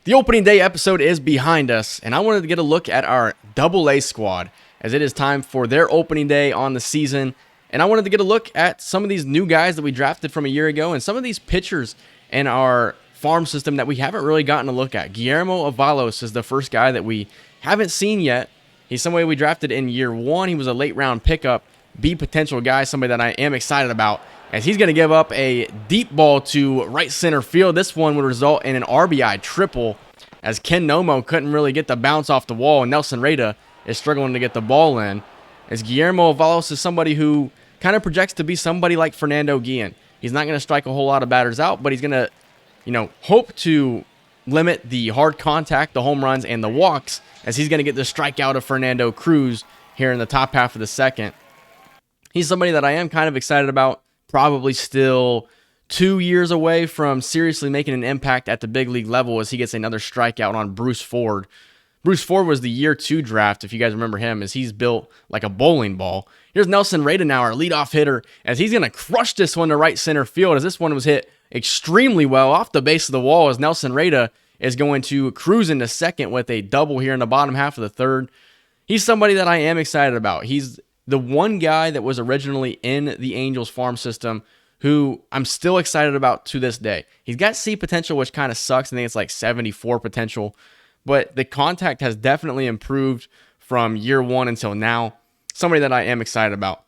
The opening day episode is behind us, and I wanted to get a look at our Double-A squad as it is time for their opening day on the season. And I wanted to get a look at some of these new guys that we drafted from a year ago and some of these pitchers in our farm system that we haven't really gotten a look at. Guillermo Avalos is the first guy that we haven't seen yet. He's somebody we drafted in year one. He was a late round pickup, B potential guy, somebody that I am excited about, as he's going to give up a deep ball to right center field. This one would result in an RBI triple, as Ken Nomo couldn't really get the bounce off the wall, and Nelson Rada is struggling to get the ball in. As Guillermo Avalos is somebody who kind of projects to be somebody like Fernando Guillen. He's not going to strike a whole lot of batters out, but he's going to, hope to limit the hard contact, the home runs, and the walks, as he's going to get the strikeout of Fernando Cruz here in the top half of the second. He's somebody that I am kind of excited about. Probably still 2 years away from seriously making an impact at the big league level as he gets another strikeout on Bruce Ford. Bruce Ford was the year 2 draft, if you guys remember him, as he's built like a bowling ball. Here's Nelson Rada now, our leadoff hitter, as he's going to crush this one to right center field, as this one was hit extremely well off the base of the wall, as Nelson Rada is going to cruise into second with a double here in the bottom half of the third. He's somebody that I am excited about. He's the one guy that was originally in the Angels farm system who I'm still excited about to this day. He's got C potential, which kind of sucks. I think it's like 74 potential, but the contact has definitely improved from year one until now. Somebody that I am excited about.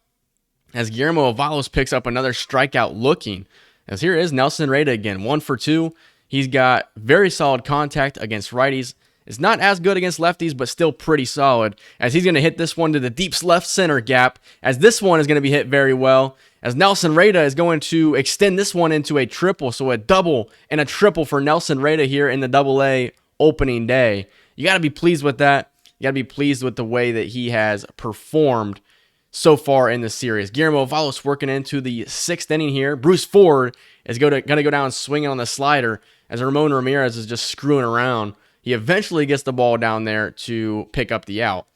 As Guillermo Avalos picks up another strikeout looking, as here is Nelson Rada again, 1 for 2. He's got very solid contact against righties. It's not as good against lefties, but still pretty solid, as he's going to hit this one to the deep left center gap, as this one is going to be hit very well, as Nelson Rada is going to extend this one into a triple, so a double and a triple for Nelson Rada here in the Double-A opening day. You got to be pleased with that. You got to be pleased with the way that he has performed so far in the series. Guillermo Avalos working into the 6th inning here. Bruce Ford is going to go down swinging on the slider, as Ramon Ramirez is just screwing around. He eventually gets the ball down there to pick up the out.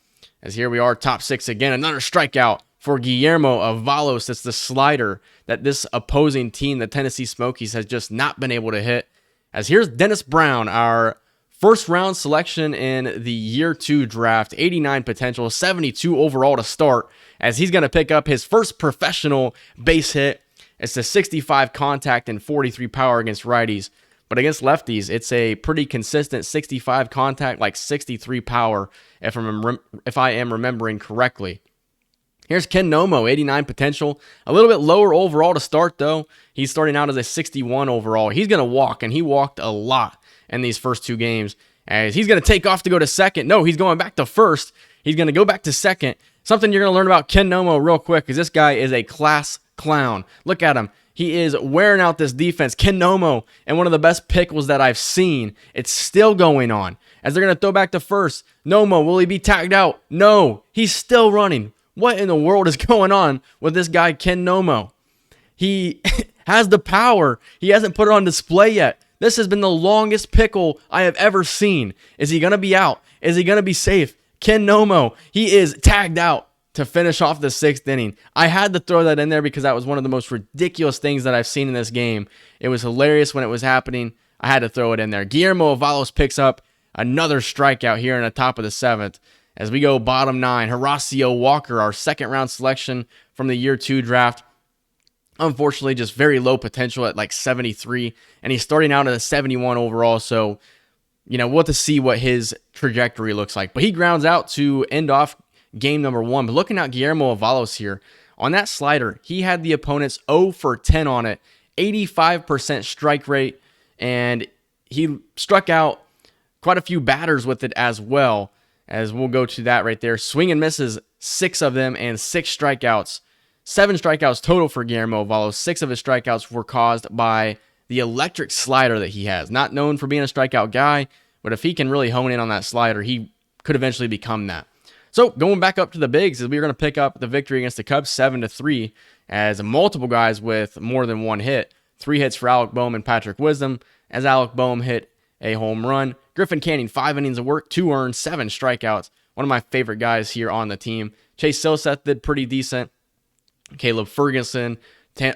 As here we are, top 6 again. Another strikeout for Guillermo Avalos. It's the slider that this opposing team, the Tennessee Smokies, has just not been able to hit. As here's Dennis Brown, our first round selection in the year 2 draft. 89 potential, 72 overall to start, as he's going to pick up his first professional base hit. It's a 65 contact and 43 power against righties. But against lefties, it's a pretty consistent 65 contact, like 63 power, if I am remembering correctly. Here's Ken Nomo, 89 potential. A little bit lower overall to start, though. He's starting out as a 61 overall. He's going to walk, and he walked a lot in these first 2 games. As he's going to take off to go to second. No, he's going back to first. He's going to go back to second. Something you're going to learn about Ken Nomo real quick, because this guy is a class clown. Look at him. He is wearing out this defense. Ken Nomo, and one of the best pickles that I've seen. It's still going on. As they're going to throw back to first. Nomo, will he be tagged out? No, he's still running. What in the world is going on with this guy, Ken Nomo? He has the power. He hasn't put it on display yet. This has been the longest pickle I have ever seen. Is he going to be out? Is he going to be safe? Ken Nomo, he is tagged out to finish off the 6th inning. I had to throw that in there because that was one of the most ridiculous things that I've seen in this game. It was hilarious when it was happening. I had to throw it in there. Guillermo Avalos picks up another strikeout here in the top of the 7th. As we go bottom 9, Horacio Walker, our 2nd round selection from the year 2 draft. Unfortunately, just very low potential at like 73, and he's starting out at a 71 overall, so we'll have to see what his trajectory looks like. But he grounds out to end off game number 1. But looking at Guillermo Avalos here, on that slider, he had the opponents 0 for 10 on it, 85% strike rate, and he struck out quite a few batters with it as well, as we'll go to that right there. Swing and misses, 6 of them, and 6 strikeouts. 7 strikeouts total for Guillermo Avalos. 6 of his strikeouts were caused by the electric slider that he has. Not known for being a strikeout guy, but if he can really hone in on that slider, he could eventually become that. So going back up to the bigs, we're going to pick up the victory against the Cubs 7-3, as multiple guys with more than 1 hit. 3 hits for Alec Boehm and Patrick Wisdom, as Alec Boehm hit a home run. Griffin Canning, 5 innings of work, 2 earned, 7 strikeouts. One of my favorite guys here on the team. Chase Silseth did pretty decent. Caleb Ferguson,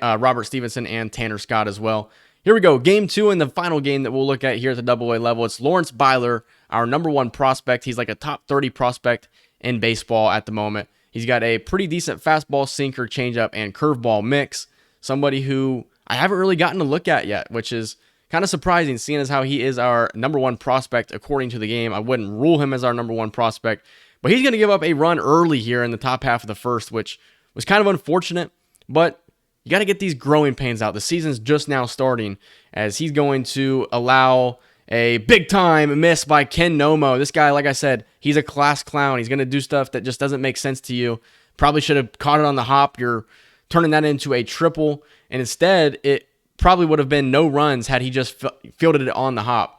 Robert Stevenson, and Tanner Scott as well. Here we go. Game 2 and the final game that we'll look at here at the AA level. It's Lawrence Byler, our number 1 prospect. He's like a top 30 prospect in baseball at the moment. He's got a pretty decent fastball, sinker, changeup, and curveball mix. Somebody who I haven't really gotten to look at yet, which is kind of surprising, seeing as how he is our number 1 prospect according to the game. I wouldn't rule him as our number 1 prospect, but he's going to give up a run early here in the top half of the first, which was kind of unfortunate, but you got to get these growing pains out. The season's just now starting, as he's going to allow a big-time miss by Ken Nomo. This guy, like I said, he's a class clown. He's going to do stuff that just doesn't make sense to you. Probably should have caught it on the hop. You're turning that into a triple, and instead, it probably would have been no runs had he just fielded it on the hop.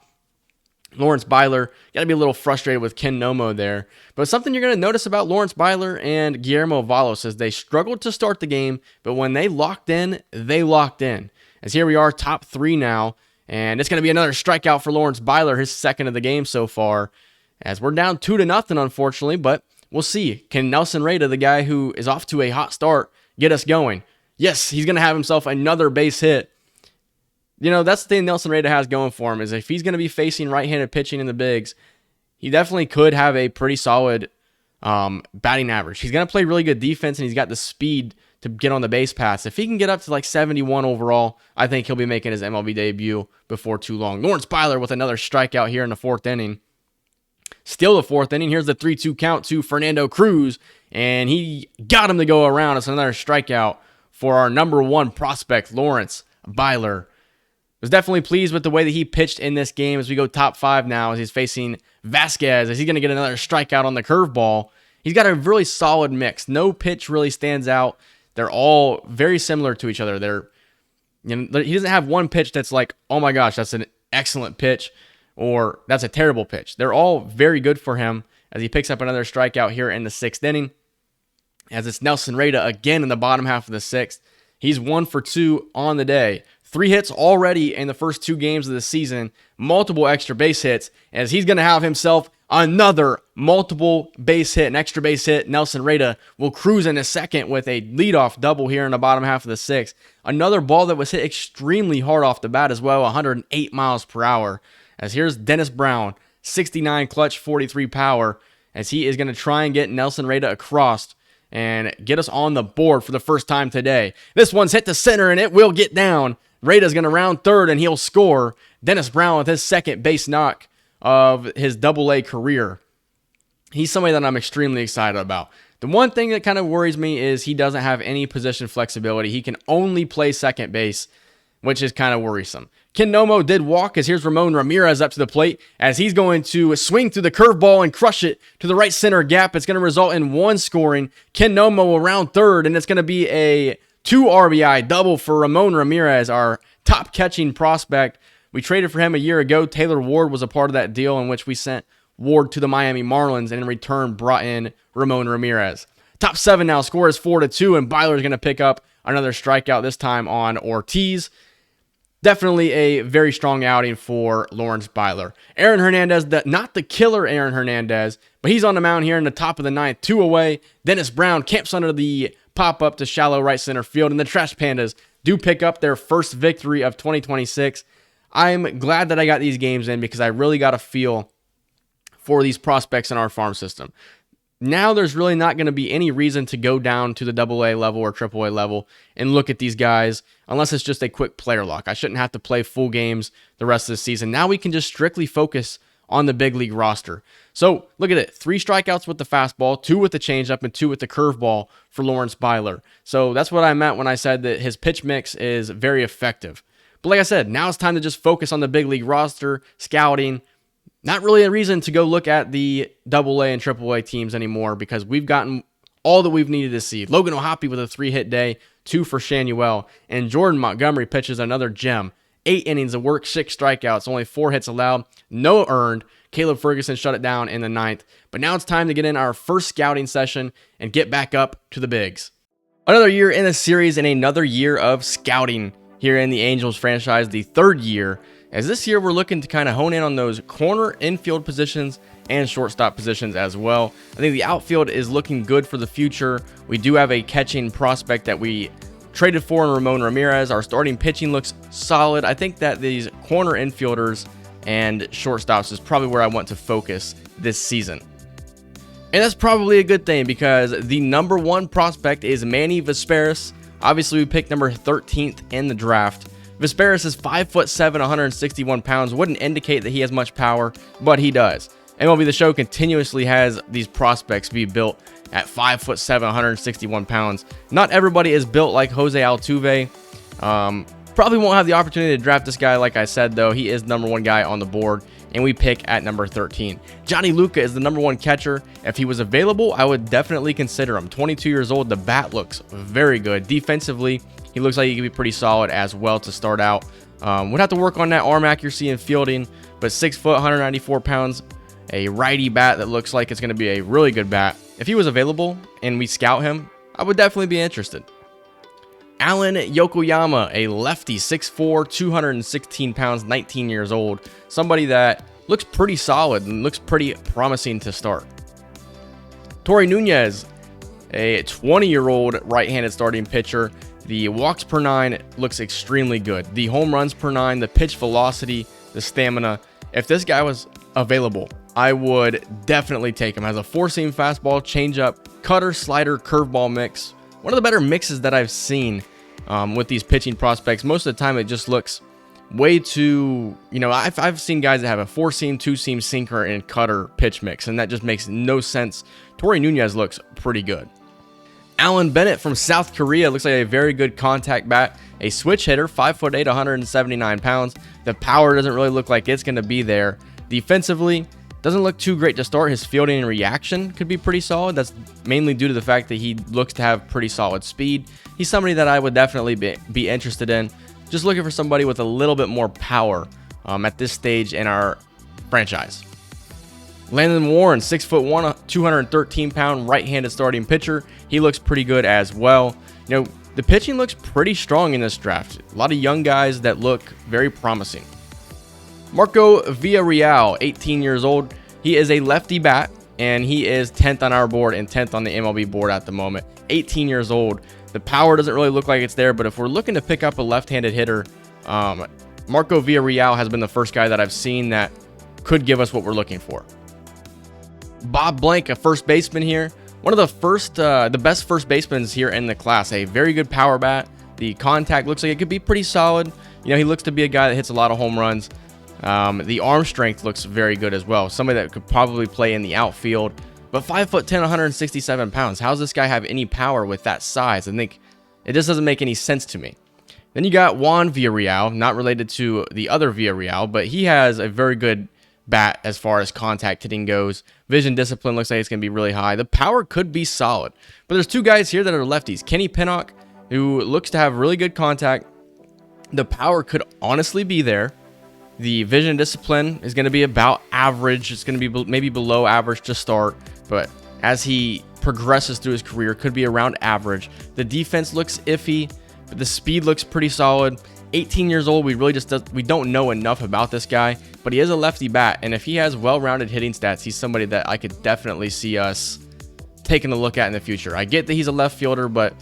Lawrence Byler, got to be a little frustrated with Ken Nomo there. But something you're going to notice about Lawrence Byler and Guillermo Valos is they struggled to start the game, but when they locked in, they locked in. As here we are, top 3 now, and it's going to be another strikeout for Lawrence Byler, his second of the game so far, as we're down 2-0, unfortunately, but we'll see. Can Nelson Rada, the guy who is off to a hot start, get us going? Yes, he's going to have himself another base hit. You know, that's the thing Nelson Rada has going for him, is if he's going to be facing right-handed pitching in the bigs, he definitely could have a pretty solid batting average. He's going to play really good defense, and he's got the speed to get on the base paths. If he can get up to like 71 overall, I think he'll be making his MLB debut before too long. Lawrence Byler with another strikeout here in the 4th inning. Still the 4th inning. Here's the 3-2 count to Fernando Cruz, and he got him to go around. It's another strikeout for our number 1 prospect, Lawrence Byler. Was definitely pleased with the way that he pitched in this game as we go top 5 now, as he's facing Vasquez, as he's going to get another strikeout on the curveball. He's got a really solid mix. No pitch really stands out. They're all very similar to each other. He doesn't have one pitch that's like, oh my gosh, that's an excellent pitch, or that's a terrible pitch. They're all very good for him as he picks up another strikeout here in the 6th inning. As it's Nelson Rada again in the bottom half of the 6th. He's 1 for 2 on the day. 3 hits already in the first 2 games of the season, multiple extra base hits, as he's going to have himself another multiple base hit, an extra base hit. Nelson Rada will cruise into second with a leadoff double here in the bottom half of the 6th. Another ball that was hit extremely hard off the bat as well, 108 miles per hour. As here's Dennis Brown, 69 clutch, 43 power, as he is going to try and get Nelson Rada across and get us on the board for the first time today. This one's hit to center, and it will get down. Rada's going to round third, and he'll score. Dennis Brown with his second base knock of his AA career. He's somebody that I'm extremely excited about. The one thing that kind of worries me is he doesn't have any position flexibility. He can only play second base, which is kind of worrisome. Ken Nomo did walk, as here's Ramon Ramirez up to the plate, as he's going to swing through the curveball and crush it to the right center gap. It's going to result in 1 scoring. Ken Nomo around third, and it's going to be a 2 RBI double for Ramon Ramirez, our top catching prospect. We traded for him a year ago. Taylor Ward was a part of that deal in which we sent Ward to the Miami Marlins and in return brought in Ramon Ramirez. Top 7 now. Score is 4-2, and Byler's going to pick up another strikeout, this time on Ortiz. Definitely a very strong outing for Lawrence Byler. Aaron Hernandez, not the killer Aaron Hernandez, but he's on the mound here in the top of the 9th, 2 away. Dennis Brown camps under the pop-up to shallow right center field, and the Trash Pandas do pick up their first victory of 2026. I'm glad that I got these games in because I really got a feel for these prospects in our farm system. Now there's really not going to be any reason to go down to the AA level or AAA level and look at these guys unless it's just a quick player lock. I shouldn't have to play full games the rest of the season. Now we can just strictly focus on the big league roster. So look at it. 3 strikeouts with the fastball, 2 with the changeup, and 2 with the curveball for Lawrence Byler. So that's what I meant when I said that his pitch mix is very effective. But like I said, now it's time to just focus on the big league roster, scouting. Not really a reason to go look at the AA and AAA teams anymore because we've gotten all that we've needed to see. Logan O'Hoppe with a 3-hit day, 2 for Shanuel, and Jordan Montgomery pitches another gem. 8 innings of work, 6 strikeouts, only 4 hits allowed, no earned. Caleb Ferguson shut it down in the 9th. But now it's time to get in our first scouting session and get back up to the bigs. Another year in the series and another year of scouting here in the Angels franchise, the 3rd year. As this year, we're looking to kind of hone in on those corner infield positions and shortstop positions as well. I think the outfield is looking good for the future. We do have a catching prospect that we traded for Ramon Ramirez. Our starting pitching looks solid. I think that these corner infielders and shortstops is probably where I want to focus this season. And that's probably a good thing because the number 1 prospect is Manny Vizquez. Obviously, we picked number 13th in the draft. Vizquez is 5'7", 161 pounds. Wouldn't indicate that he has much power, but he does. MLB the Show continuously has these prospects be built at 5'7", 161 pounds. Not everybody is built like Jose Altuve. Probably won't have the opportunity to draft this guy, like I said, though. He is number 1 guy on the board, and we pick at number 13. Johnny Lucca is the number 1 catcher. If he was available, I would definitely consider him. 22 years old. The bat looks very good. Defensively, he looks like he could be pretty solid as well to start out. Would have to work on that arm accuracy and fielding, but 6 foot, 194 pounds, a righty bat that looks like it's going to be a really good bat. If he was available and we scout him, I would definitely be interested. Alan Yokoyama, a lefty, 6'4", 216 pounds, 19 years old. Somebody that looks pretty solid and looks pretty promising to start. Torey Nunez, a 20-year-old right-handed starting pitcher. The walks per 9 looks extremely good. The home runs per 9, the pitch velocity, the stamina. If this guy was available, I would definitely take him. Has a 4-seam fastball, changeup, cutter, slider, curveball mix. One of the better mixes that I've seen with these pitching prospects. Most of the time, it just looks way too, I've seen guys that have a 4-seam, 2-seam sinker and cutter pitch mix, and that just makes no sense. Torey Nunez looks pretty good. Alan Bennett from South Korea looks like a very good contact bat. A switch hitter, 5'8", 179 pounds. The power doesn't really look like it's going to be there. Defensively, doesn't look too great to start. His fielding and reaction could be pretty solid. That's mainly due to the fact that he looks to have pretty solid speed. He's somebody that I would definitely be interested in. Just looking for somebody with a little bit more power at this stage in our franchise. Landon Warren, 6'1", 213 pound right-handed starting pitcher. He looks pretty good as well. The pitching looks pretty strong in this draft. A lot of young guys that look very promising. Marco Villarreal, 18 years old. He is a lefty bat, and he is 10th on our board and 10th on the MLB board at the moment. 18 years old. The power doesn't really look like it's there, but if we're looking to pick up a left-handed hitter, Marco Villarreal has been the first guy that I've seen that could give us what we're looking for. Bob Blank, a first baseman here. One of the best first basemen here in the class. A very good power bat. The contact looks like it could be pretty solid. He looks to be a guy that hits a lot of home runs. The arm strength looks very good as well. Somebody that could probably play in the outfield. But 5'10", 167 pounds. How does this guy have any power with that size? I think it just doesn't make any sense to me. Then you got Juan Villarreal, not related to the other Villarreal, but he has a very good bat as far as contact hitting goes. Vision discipline looks like it's going to be really high. The power could be solid. But there's 2 guys here that are lefties. Kenny Pinnock, who looks to have really good contact. The power could honestly be there. The vision discipline is going to be about average. It's going to be maybe below average to start, but as he progresses through his career, could be around average. The defense looks iffy, but the speed looks pretty solid. 18 years old, we don't know enough about this guy, but he is a lefty bat, and if he has well-rounded hitting stats, he's somebody that I could definitely see us taking a look at in the future. I get that he's a left fielder, but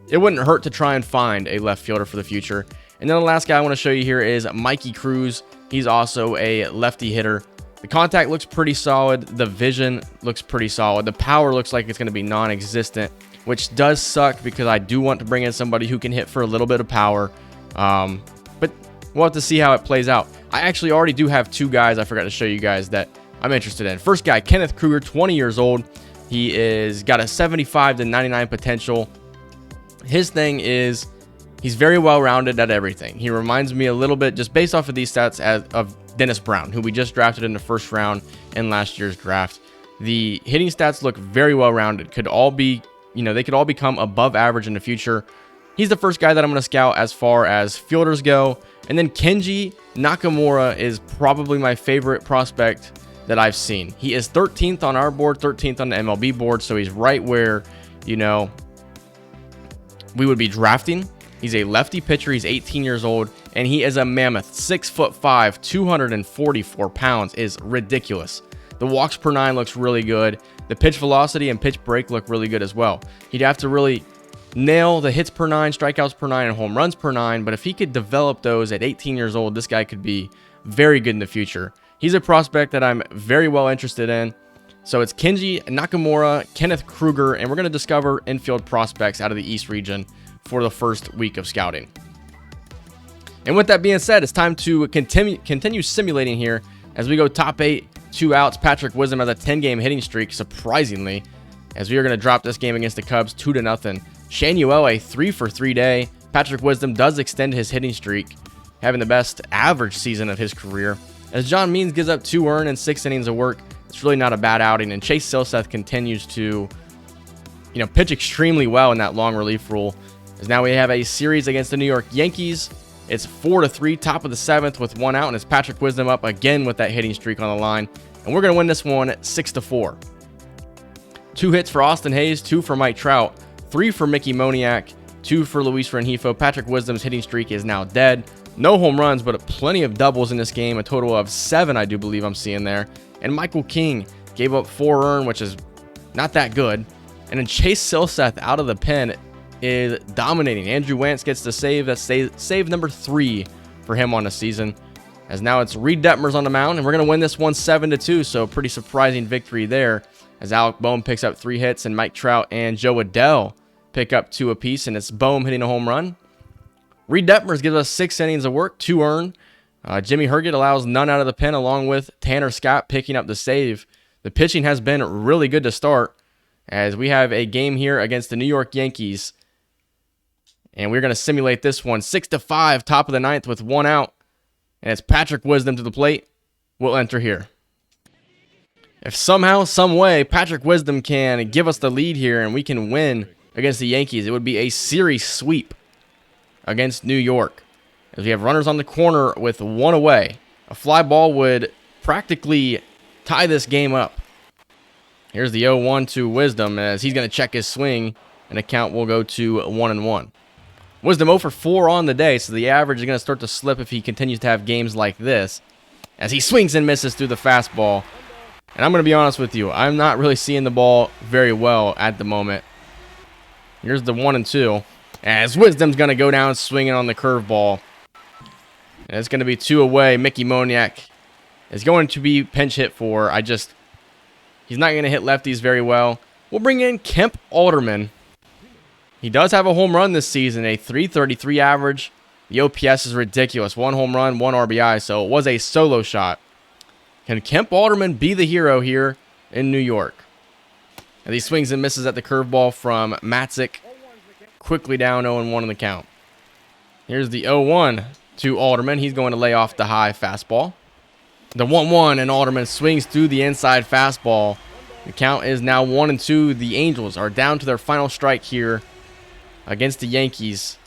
it wouldn't hurt to try and find a left fielder for the future. And then the last guy I want to show you here is Mikey Cruz. He's also a lefty hitter. The contact looks pretty solid. The vision looks pretty solid. The power looks like it's going to be non-existent, which does suck because I do want to bring in somebody who can hit for a little bit of power. But we'll have to see how it plays out. I actually already do have 2 guys I forgot to show you guys that I'm interested in. First guy, Kenneth Kruger, 20 years old. He is got a 75 to 99 potential. His thing is he's very well-rounded at everything. He reminds me a little bit, just based off of these stats, of Dennis Brown, who we just drafted in the first round in last year's draft. The hitting stats look very well-rounded. Could all be, they could all become above average in the future. He's the first guy that I'm going to scout as far as fielders go. And then Kenji Nakamura is probably my favorite prospect that I've seen. He is 13th on our board, 13th on the MLB board, so he's right where, we would be drafting. He's a lefty pitcher. He's 18 years old, and he is a mammoth. 6'5", 244 pounds is ridiculous. The walks per 9 looks really good. The pitch velocity and pitch break look really good as well. He'd have to really nail the hits per 9, strikeouts per 9, and home runs per 9. But if he could develop those at 18 years old, this guy could be very good in the future. He's a prospect that I'm very well interested in. So it's Kenji Nakamura, Kenneth Kruger, and we're going to discover infield prospects out of the East region for the first week of scouting. And with that being said, it's time to continue simulating here as we go top 8, 2 outs. Patrick Wisdom has a 10-game hitting streak, surprisingly, as we are going to drop this game against the Cubs 2-0. Shanuel, a 3-for-3 day. Patrick Wisdom does extend his hitting streak, having the best average season of his career. As John Means gives up 2 earned and 6 innings of work, it's really not a bad outing. And Chase Silseth continues to, pitch extremely well in that long relief role. As now we have a series against the New York Yankees. It's 4-3, top of the 7th with 1 out, and it's Patrick Wisdom up again with that hitting streak on the line. And we're going to win this one 6-4. 2 hits for Austin Hayes, 2 for Mike Trout, 3 for Mickey Moniak, 2 for Luis Rengifo. Patrick Wisdom's hitting streak is now dead. No home runs, but plenty of doubles in this game. A total of 7, I do believe I'm seeing there. And Michael King gave up 4 earned, which is not that good. And then Chase Silseth out of the pen is dominating. Andrew Wentz gets the save. That's save number 3 for him on the season. As now it's Reed Detmers on the mound, and we're going to win this one 7-2. So pretty surprising victory there. As Alec Boehm picks up 3 hits, and Mike Trout and Joe Adell pick up 2 apiece, and it's Boehm hitting a home run. Reed Detmers gives us 6 innings of work, 2 earned. Jimmy Herget allows none out of the pen, along with Tanner Scott picking up the save. The pitching has been really good to start, as we have a game here against the New York Yankees. And we're going to simulate this one 6-5, top of the 9th with 1 out. And it's Patrick Wisdom to the plate. We'll enter here. If somehow, some way, Patrick Wisdom can give us the lead here and we can win against the Yankees, it would be a series sweep against New York. As we have runners on the corner with 1 away. A fly ball would practically tie this game up. Here's the 0-1 to Wisdom as he's going to check his swing, and the count will go to 1-1. Wisdom 0 for 4 on the day, so the average is going to start to slip if he continues to have games like this, as he swings and misses through the fastball. And I'm going to be honest with you, I'm not really seeing the ball very well at the moment. Here's the 1-2, as Wisdom's going to go down swinging on the curveball. And it's going to be 2 away. Mickey Moniak is going to be pinch hit for. He's not going to hit lefties very well. We'll bring in Kemp Alderman. He does have a home run this season, a .333 average. The OPS is ridiculous. 1 home run, 1 RBI, so it was a solo shot. Can Kemp Alderman be the hero here in New York? As he swings and misses at the curveball from Matzik. Quickly down 0-1 in the count. Here's the 0-1 to Alderman. He's going to lay off the high fastball. The 1-1, and Alderman swings through the inside fastball. The count is now 1-2. The Angels are down to their final strike here against the Yankees.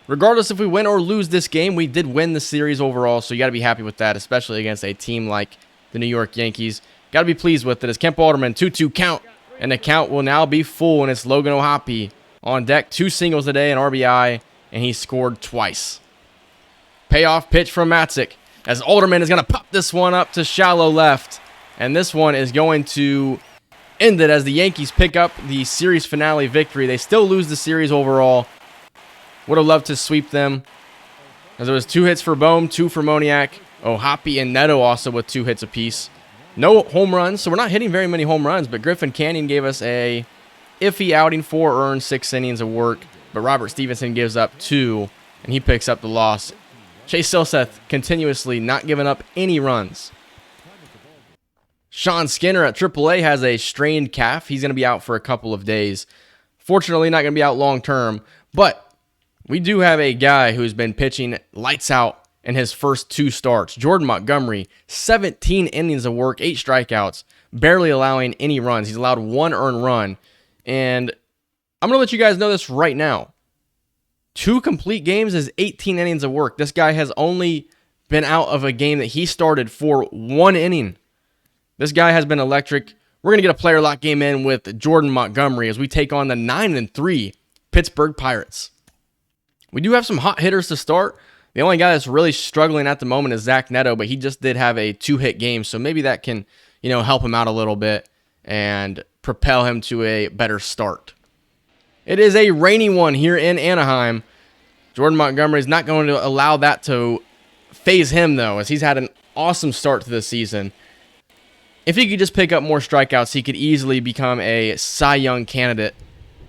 Regardless if we win or lose this game, we did win the series overall, so you got to be happy with that, especially against a team like the New York Yankees. Got to be pleased with it. As Kemp Alderman, 2-2 count, and the count will now be full, and it's Logan O'Hoppe on deck. 2 singles today, an RBI, and he scored twice. Payoff pitch from Matzik, as Alderman is going to pop this one up to shallow left, and this one is going to end it as the Yankees pick up the series finale victory. They still lose the series overall. Would have loved to sweep them, as there was 2 hits for Boehm, 2 for Moniak, O'Hoppe and Neto also with 2 hits apiece. No home runs, so we're not hitting very many home runs, but Griffin Canyon gave us a iffy outing, 4 earned, 6 innings of work, but Robert Stevenson gives up 2, and he picks up the loss. Chase Silseth continuously not giving up any runs. Sean Skinner at AAA has a strained calf. He's going to be out for a couple of days. Fortunately, not going to be out long term, but we do have a guy who's been pitching lights out in his first 2 starts. Jordan Montgomery, 17 innings of work, 8 strikeouts, barely allowing any runs. He's allowed 1 earned run. And I'm going to let you guys know this right now. 2 complete games is 18 innings of work. This guy has only been out of a game that he started for 1 inning. This guy has been electric. We're going to get a player lock game in with Jordan Montgomery as we take on the 9-3 Pittsburgh Pirates. We do have some hot hitters to start. The only guy that's really struggling at the moment is Zach Neto, but he just did have a 2-hit game, so maybe that can, help him out a little bit and propel him to a better start. It is a rainy one here in Anaheim. Jordan Montgomery is not going to allow that to phase him, though, as he's had an awesome start to the season. If he could just pick up more strikeouts, he could easily become a Cy Young candidate.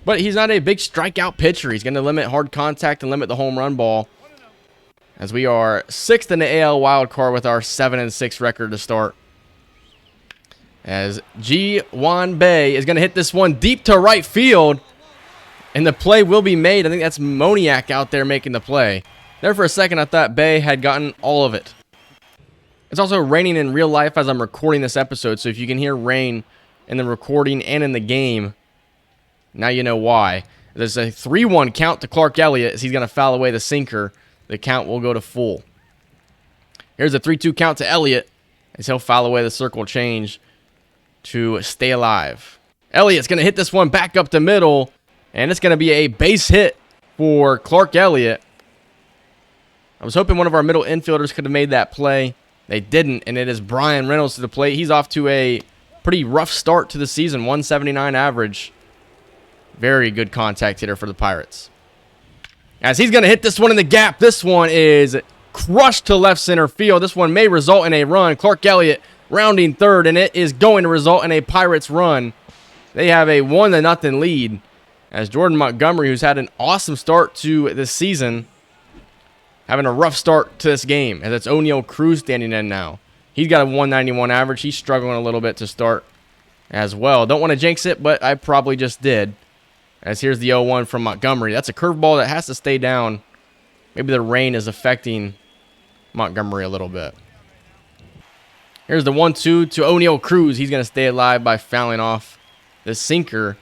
But he's not a big strikeout pitcher. He's going to limit hard contact and limit the home run ball, as we are 6th in the AL wildcard with our 7-6 record to start. As Ji-hwan Bae is going to hit this one deep to right field, and the play will be made. I think that's Moniak out there making the play. There for a second, I thought Bae had gotten all of it. It's also raining in real life as I'm recording this episode, so if you can hear rain in the recording and in the game, now you know why. There's a 3-1 count to Clark Elliott as he's going to foul away the sinker. The count will go to full. Here's a 3-2 count to Elliott as he'll foul away the circle change to stay alive. Elliott's going to hit this one back up the middle, and it's going to be a base hit for Clark Elliott. I was hoping one of our middle infielders could have made that play. They didn't, and it is Brian Reynolds to the plate. He's off to a pretty rough start to the season, 179 average. Very good contact hitter for the Pirates. As he's going to hit this one in the gap. This one is crushed to left center field. This one may result in a run. Clark Elliott rounding third, and it is going to result in a Pirates run. They have a 1-0 lead as Jordan Montgomery, who's had an awesome start to this season, having a rough start to this game, as it's O'Neal Cruz standing in now. He's got a 191 average. He's struggling a little bit to start as well. Don't want to jinx it, but I probably just did. As here's the 0-1 from Montgomery. That's a curveball that has to stay down. Maybe the rain is affecting Montgomery a little bit. Here's the 1-2 to O'Neal Cruz. He's going to stay alive by fouling off the sinker.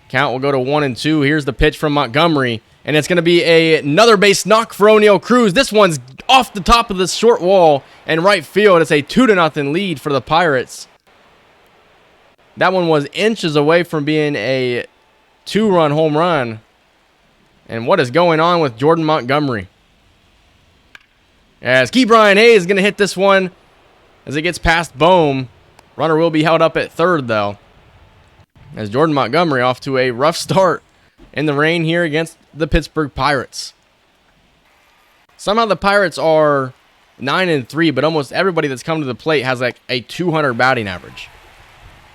Count will go to 1-2. Here's the pitch from Montgomery. And it's going to be another base knock for O'Neal Cruz. This one's off the top of the short wall and right field. It's a 2-0 lead for the Pirates. That one was inches away from being a 2-run home run. And what is going on with Jordan Montgomery? As Ke'Bryan Hayes is going to hit this one as it gets past Bohm. Runner will be held up at third, though, as Jordan Montgomery off to a rough start in the rain here against the Pittsburgh Pirates. Somehow the Pirates are 9-3, but almost everybody that's come to the plate has like a 200 batting average.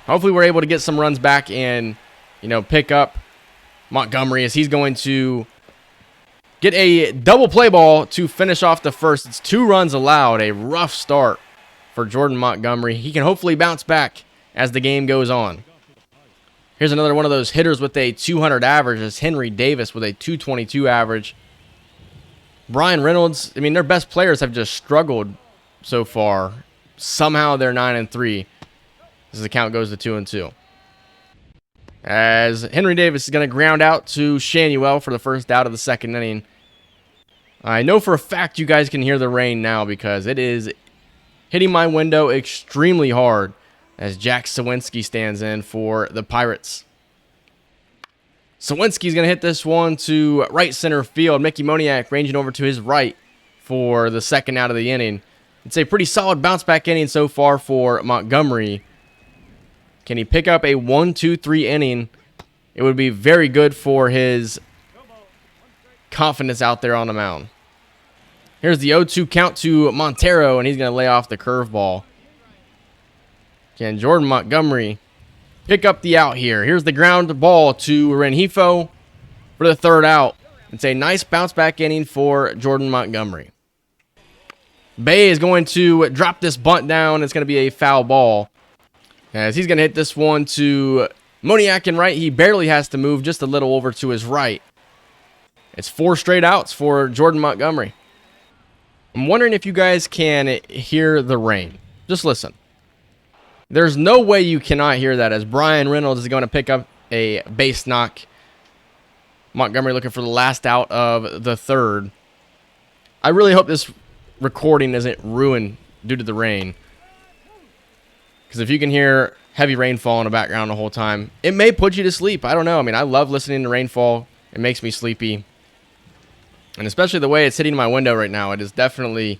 Hopefully we're able to get some runs back and, pick up Montgomery as he's going to get a double play ball to finish off the first. It's 2 runs allowed. A rough start for Jordan Montgomery. He can hopefully bounce back as the game goes on. Here's another one of those hitters with a 200 average. It's Henry Davis with a 222 average. Brian Reynolds, their best players have just struggled so far. Somehow they're 9-3 as the count goes to 2-2. As Henry Davis is going to ground out to Shanuel for the first out of the second inning. I know for a fact you guys can hear the rain now because it is hitting my window extremely hard as Jack Sawinski stands in for the Pirates. Sawinski's going to hit this one to right center field. Mickey Moniak ranging over to his right for the second out of the inning. It's a pretty solid bounce back inning so far for Montgomery. Can he pick up a 1-2-3 inning? It would be very good for his confidence out there on the mound. Here's the 0-2 count to Montero, and he's going to lay off the curveball. Can Jordan Montgomery pick up the out here? Here's the ground ball to Rengifo for the third out. It's a nice bounce back inning for Jordan Montgomery. Bae is going to drop this bunt down. It's going to be a foul ball, as he's going to hit this one to Moniak in right. He barely has to move just a little over to his right. It's 4 straight outs for Jordan Montgomery. I'm wondering if you guys can hear the rain. Just listen. There's no way you cannot hear that, as Brian Reynolds is going to pick up a base knock. Montgomery looking for the last out of the third. I really hope this recording isn't ruined due to the rain, because if you can hear heavy rainfall in the background the whole time, it may put you to sleep. I don't know. I love listening to rainfall. It makes me sleepy. And especially the way it's hitting my window right now, it is definitely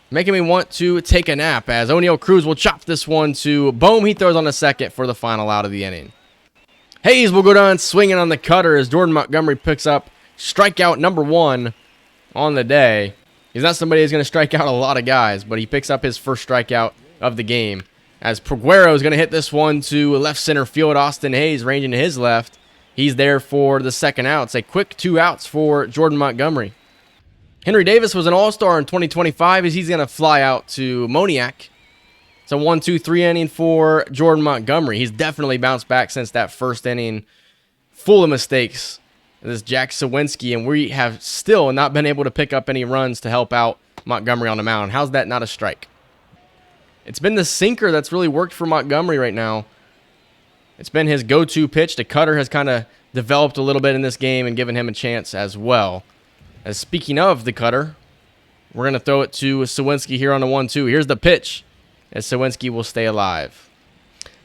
making me want to take a nap, as O'Neal Cruz will chop this one to Bohm. He throws on the second for the final out of the inning. Hayes will go down swinging on the cutter as Jordan Montgomery picks up strikeout number 1 on the day. He's not somebody who's going to strike out a lot of guys, but he picks up his first strikeout of the game. As Peguero is going to hit this one to left center field, Austin Hayes ranging to his left. He's there for the second out. It's a quick 2 outs for Jordan Montgomery. Henry Davis was an all-star in 2025 as he's going to fly out to Moniak. It's a 1-2-3 inning for Jordan Montgomery. He's definitely bounced back since that first inning, full of mistakes. This is Jack Sawinski, and we have still not been able to pick up any runs to help out Montgomery on the mound. How's that not a strike? It's been the sinker that's really worked for Montgomery right now. It's been his go-to pitch. The cutter has kind of developed a little bit in this game and given him a chance as well. As speaking of the cutter, we're going to throw it to Sawinski here on the 1-2. Here's the pitch, as Sawinski will stay alive.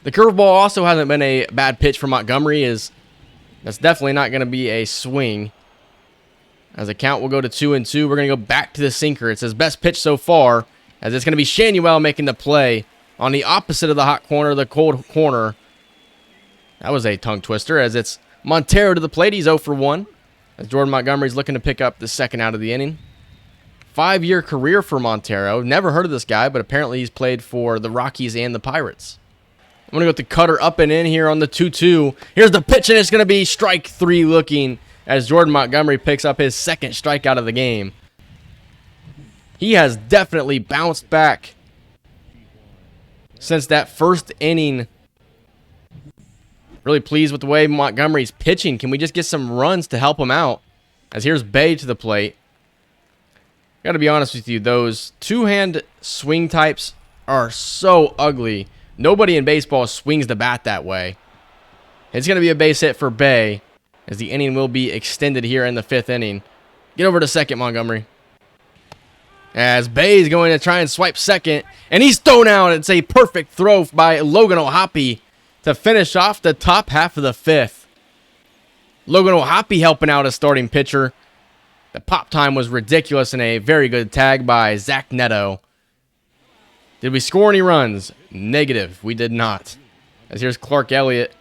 The curveball also hasn't been a bad pitch for Montgomery. That's definitely not going to be a swing. As the count will go to 2-2, we're going to go back to the sinker. It's his best pitch so far, as it's going to be Shanuel making the play on the opposite of the hot corner, the cold corner. That was a tongue twister, as it's Montero to the plate. He's 0 for 1, as Jordan Montgomery's looking to pick up the second out of the inning. 5-year career for Montero. Never heard of this guy, but apparently he's played for the Rockies and the Pirates. I'm going to go with the cutter up and in here on the 2-2. Here's the pitch, and it's going to be strike 3 looking as Jordan Montgomery picks up his second strikeout of the game. He has definitely bounced back since that first inning. Really pleased with the way Montgomery's pitching. Can we just get some runs to help him out? As here's Bay to the plate. Got to be honest with you, those two-hand swing types are so ugly. Nobody in baseball swings the bat that way. It's going to be a base hit for Bay, as the inning will be extended here in the 5th inning. Get over to second, Montgomery. As Bay is going to try and swipe second, and he's thrown out. It's a perfect throw by Logan O'Hoppe to finish off the top half of the 5th. Logan O'Hoppe helping out a starting pitcher. The pop time was ridiculous and a very good tag by Zach Neto. Did we score any runs? Negative. We did not. As here's Clark Elliott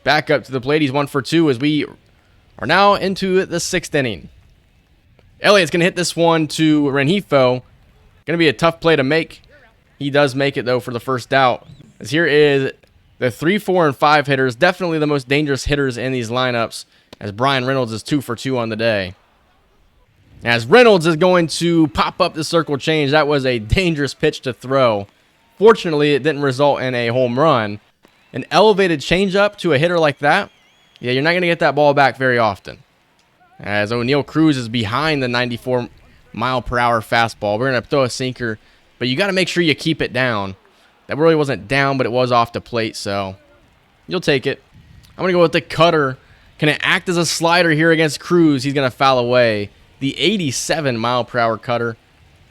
back up to the plate. He's 1 for 2 as we are now into the 6th inning. Elliott's going to hit this one to Rengifo. Going to be a tough play to make. He does make it, though, for the first out. As here is the 3, 4, and 5 hitters. Definitely the most dangerous hitters in these lineups, as Brian Reynolds is 2 for 2 on the day. As Reynolds is going to pop up the circle change. That was a dangerous pitch to throw. Fortunately, it didn't result in a home run. An elevated changeup to a hitter like that, yeah, you're not going to get that ball back very often. As O'Neal Cruz is behind the 94-mile-per-hour fastball. We're going to throw a sinker, but you got to make sure you keep it down. That really wasn't down, but it was off the plate, so you'll take it. I'm going to go with the cutter. Can it act as a slider here against Cruz? He's going to foul away. The 87-mile-per-hour cutter.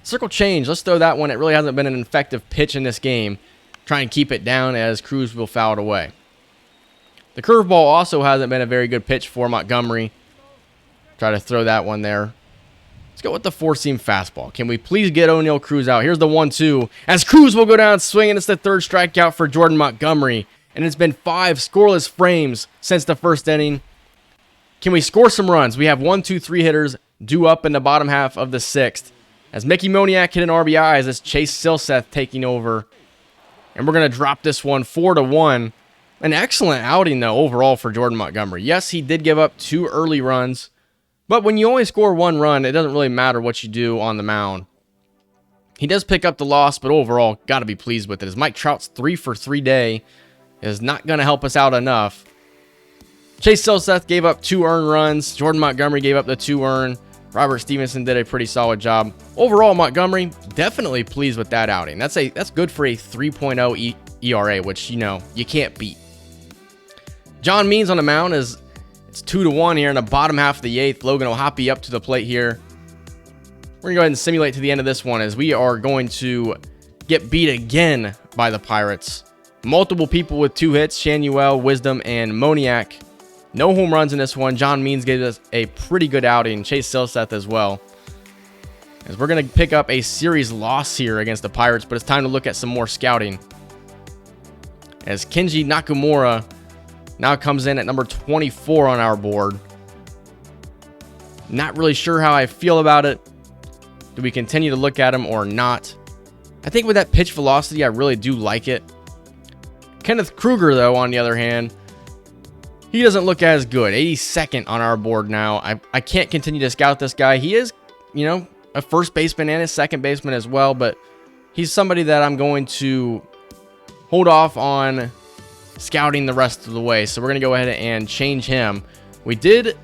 Circle change. Let's throw that one. It really hasn't been an effective pitch in this game. Try and keep it down as Cruz will foul it away. The curveball also hasn't been a very good pitch for Montgomery. Try to throw that one there. Let's go with the 4-seam fastball. Can we please get O'Neal Cruz out? Here's the 1-2. As Cruz will go down swinging. It's the 3rd strikeout for Jordan Montgomery. And it's been 5 scoreless frames since the first inning. Can we score some runs? We have 1, 2, 3 hitters due up in the bottom half of the 6th. As Mickey Moniak hit an RBI, as it's Chase Silseth taking over. And we're going to drop this one 4-1. An excellent outing, though, overall for Jordan Montgomery. Yes, he did give up 2 early runs. But when you only score 1 run, it doesn't really matter what you do on the mound. He does pick up the loss, but overall, got to be pleased with it. As Mike Trout's 3 for 3 day is not going to help us out enough. Chase Silseth gave up 2 earned runs. Jordan Montgomery gave up the 2 earned. Robert Stevenson did a pretty solid job. Overall, Montgomery, definitely pleased with that outing. That's good for a 3.0 ERA, which, you can't beat. John Means on the mound is it's 2-1 here in the bottom half of the 8th. Logan O'Hoppe up to the plate here. We're going to go ahead and simulate to the end of this one as we are going to get beat again by the Pirates. Multiple people with 2 hits, Shanuel, Wisdom, and Moniak. No home runs in this one. John Means gave us a pretty good outing. Chase Silseth as well. As we're going to pick up a series loss here against the Pirates, but it's time to look at some more scouting. As Kenji Nakamura Now comes in at number 24 on our board. Not really sure how I feel about it. Do we continue to look at him or not? I think with that pitch velocity, I really do like it. Kenneth Kruger, though, on the other hand, he doesn't look as good. 82nd on our board now. I can't continue to scout this guy. He is, a first baseman and a second baseman as well, but he's somebody that I'm going to hold off on scouting the rest of the way. So we're going to go ahead and change him. We did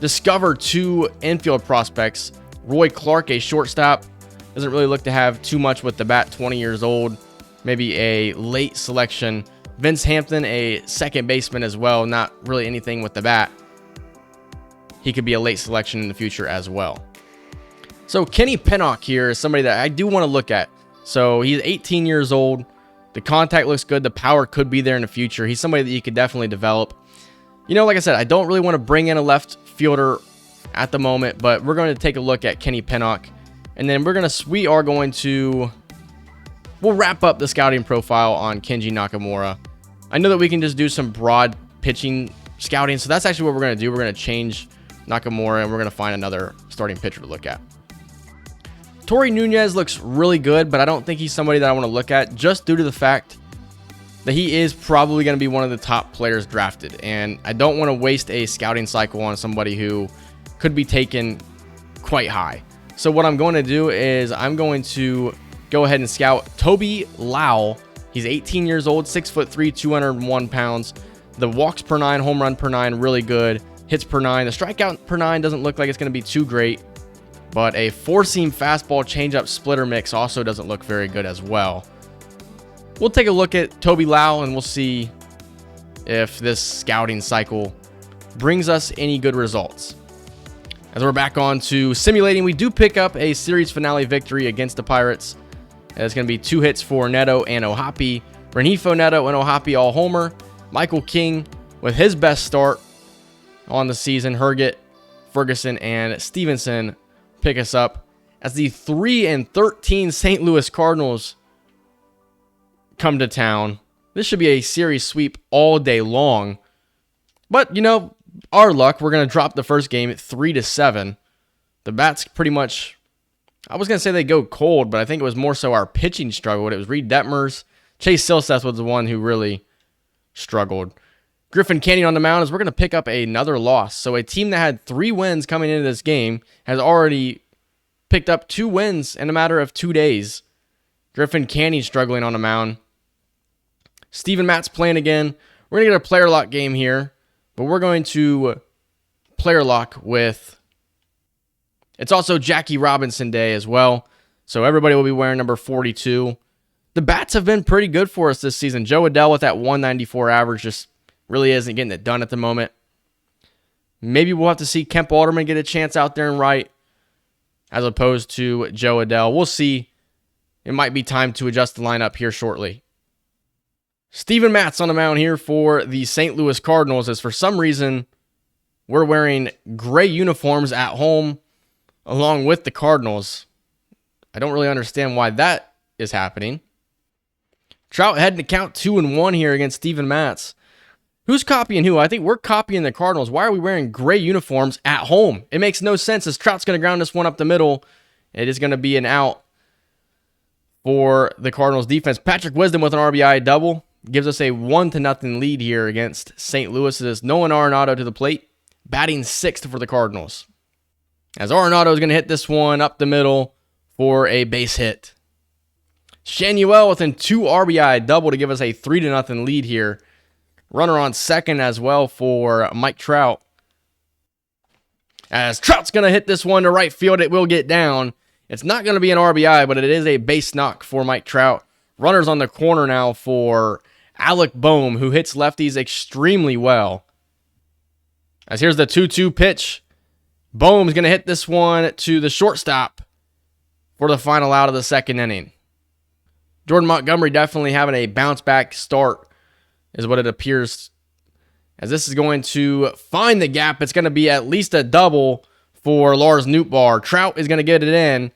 discover 2 infield prospects. Roy Clark, a shortstop, doesn't really look to have too much with the bat, 20 years old. Maybe a late selection. Vince Hampton, a second baseman as well. Not really anything with the bat. He could be a late selection in the future as well. So Kenny Pinnock here is somebody that I do want to look at. So he's 18 years old. The contact looks good. The power could be there in the future. He's somebody that you could definitely develop. Like I said, I don't really want to bring in a left fielder at the moment, but we're going to take a look at Kenny Pinnock. And then we'll wrap up the scouting profile on Kenji Nakamura. I know that we can just do some broad pitching scouting, so that's actually what we're going to do. We're going to change Nakamura, and we're going to find another starting pitcher to look at. Torey Nunez looks really good, but I don't think he's somebody that I want to look at just due to the fact that he is probably going to be one of the top players drafted, and I don't want to waste a scouting cycle on somebody who could be taken quite high. So what I'm going to do is I'm going to go ahead and scout Toby Lau. He's 18 years old, 6'3", 201 pounds. The walks per 9, home run per 9, really good. Hits per 9. The strikeout per 9 doesn't look like it's going to be too great, but a 4-seam fastball changeup splitter mix also doesn't look very good as well. We'll take a look at Toby Lau and we'll see if this scouting cycle brings us any good results. As we're back on to simulating, we do pick up a series finale victory against the Pirates. It's going to be 2 hits for Neto and Ohapi. Renifo, Neto, and Ohapi all homer. Michael King with his best start on the season. Herget, Ferguson, and Stevenson pick us up as the 3-13 St. Louis Cardinals come to town. This should be a series sweep all day long. But, our luck, we're going to drop the first game at 3-7. The bats pretty much, I was going to say they go cold, but I think it was more so our pitching struggled. It was Reed Detmers. Chase Silseth was the one who really struggled. Griffin Canyon on the mound as we're going to pick up another loss. So a team that had 3 wins coming into this game has already picked up 2 wins in a matter of 2 days. Griffin Canyon struggling on the mound. Steven Matt's playing again. We're going to get a player lock game here, but we're going to player lock with... It's also Jackie Robinson Day as well, so everybody will be wearing number 42. The bats have been pretty good for us this season. Joe Adell with that 194 average just really isn't getting it done at the moment. Maybe we'll have to see Kemp Alderman get a chance out there and right as opposed to Joe Adell. We'll see. It might be time to adjust the lineup here shortly. Steven Matz on the mound here for the St. Louis Cardinals as for some reason we're wearing gray uniforms at home along with the Cardinals. I don't really understand why that is happening. Trout heading to count 2-1 here against Steven Matz. Who's copying who? I think we're copying the Cardinals. Why are we wearing gray uniforms at home? It makes no sense as Trout's going to ground this one up the middle. It is going to be an out for the Cardinals defense. Patrick Wisdom with an RBI double gives us a 1-0 lead here against St. Louis. It is Nolan Arenado to the plate, batting 6th for the Cardinals. As Arenado is going to hit this one up the middle for a base hit. Shanuel with a 2 RBI double to give us a 3-0 lead here. Runner on second as well for Mike Trout. As Trout's going to hit this one to right field, it will get down. It's not going to be an RBI, but it is a base knock for Mike Trout. Runners on the corner now for Alec Boehm, who hits lefties extremely well. As here's the 2-2 pitch. Boehm's going to hit this one to the shortstop for the final out of the second inning. Jordan Montgomery definitely having a bounce-back start is what it appears. As this is going to find the gap, it's going to be at least a double for Lars Nootbaar. Trout is going to get it in.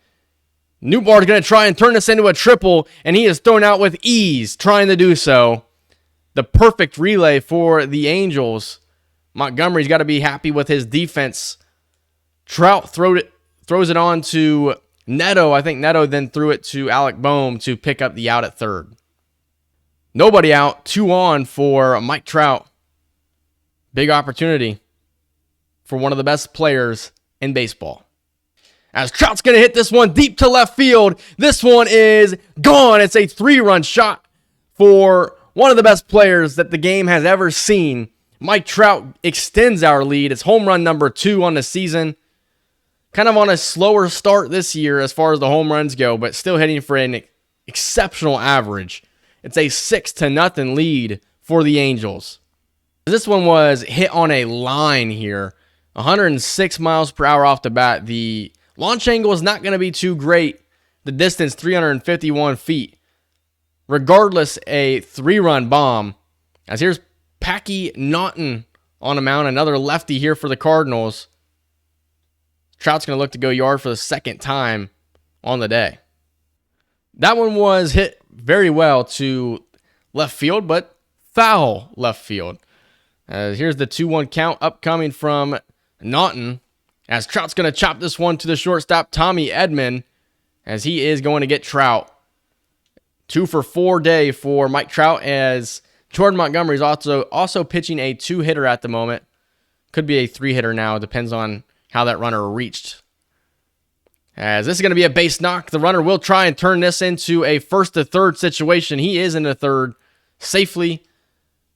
Nootbaar is going to try and turn this into a triple, and he is thrown out with ease trying to do so. the perfect relay for the Angels. Montgomery's got to be happy with his defense. Trout throws it on to Neto. I think Neto then threw it to Alec Boehm to pick up the out at third. Nobody out, 2 on for Mike Trout. Big opportunity for one of the best players in baseball. As Trout's going to hit this one deep to left field. This one is gone. It's a 3-run shot for one of the best players that the game has ever seen. Mike Trout extends our lead. It's home run number 2 on the season. Kind of on a slower start this year as far as the home runs go, but still hitting for an exceptional average. It's a 6-0 lead for the Angels. This one was hit on a line here. 106 miles per hour off the bat. The launch angle is not going to be too great. The distance, 351 feet. Regardless, a 3-run bomb. As here's Packy Naughton on a mound. Another lefty here for the Cardinals. Trout's going to look to go yard for the second time on the day. That one was hit very well to left field, but foul left field. Here's the 2-1 count upcoming from Naughton. As Trout's going to chop this one to the shortstop, Tommy Edman, as he is going to get Trout. 2 for 4 day for Mike Trout, as Jordan Montgomery is also pitching a 2-hitter at the moment. Could be a 3-hitter now. Depends on how that runner reached. As this is going to be a base knock. The runner will try and turn this into a 1st to 3rd situation. He is in the 3rd safely,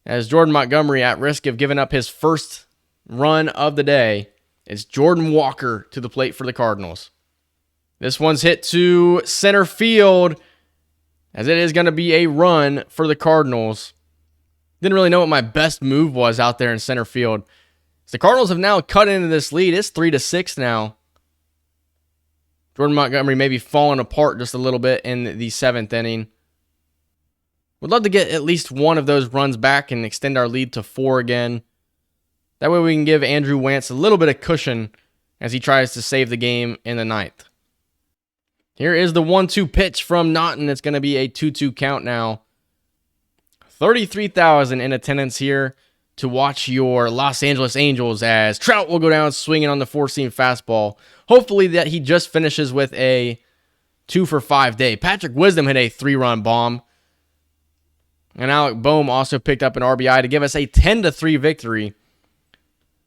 as Jordan Montgomery at risk of giving up his first run of the day. It's Jordan Walker to the plate for the Cardinals. This one's hit to center field, as it is going to be a run for the Cardinals. Didn't really know what my best move was out there in center field. The Cardinals have now cut into this lead. It's 3-6 now. Jordan Montgomery maybe falling apart just a little bit in the 7th inning. Would love to get at least one of those runs back and extend our lead to 4 again. That way we can give Andrew Wantz a little bit of cushion as he tries to save the game in the 9th. Here is the 1-2 pitch from Naughton. It's going to be a 2-2 count now. 33,000 in attendance here to watch your Los Angeles Angels, as Trout will go down swinging on the 4-seam fastball. Hopefully that he just finishes with a 2 for 5 day. Patrick Wisdom hit a 3-run bomb. And Alec Boehm also picked up an RBI to give us a 10-3 victory.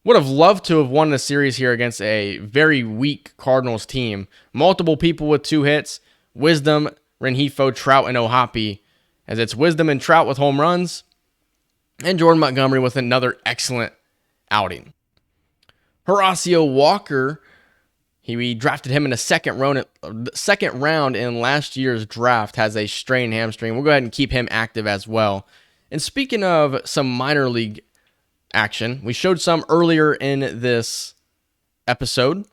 Would have loved to have won the series here against a very weak Cardinals team. Multiple people with 2 hits. Wisdom, Rengifo, Trout, and Ohapi. As it's Wisdom and Trout with home runs. And Jordan Montgomery with another excellent outing. Horacio Walker, we drafted him in the second round in last year's draft, has a strained hamstring. We'll go ahead and keep him active as well. And speaking of some minor league action, we showed some earlier in this episode.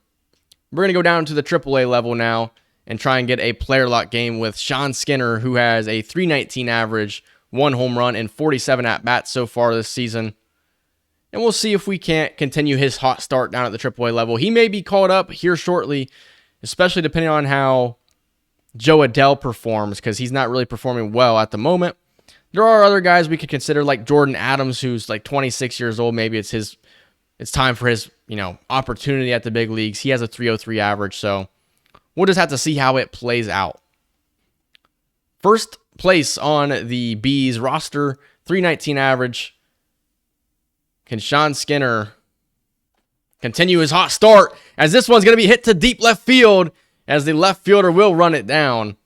We're going to go down to the AAA level now and try and get a player lock game with Sean Skinner, who has a .319 average, 1 home run, and 47 at-bats so far this season. And we'll see if we can't continue his hot start down at the AAA level. He may be called up here shortly, especially depending on how Joe Adell performs, because he's not really performing well at the moment. There are other guys we could consider, like Jordan Adams, who's like 26 years old. Maybe it's time for his, opportunity at the big leagues. He has a .303 average, so we'll just have to see how it plays out. First place on the Bees roster, .319 average. Can Sean Skinner continue his hot start, as this one's going to be hit to deep left field, as the left fielder will run it down.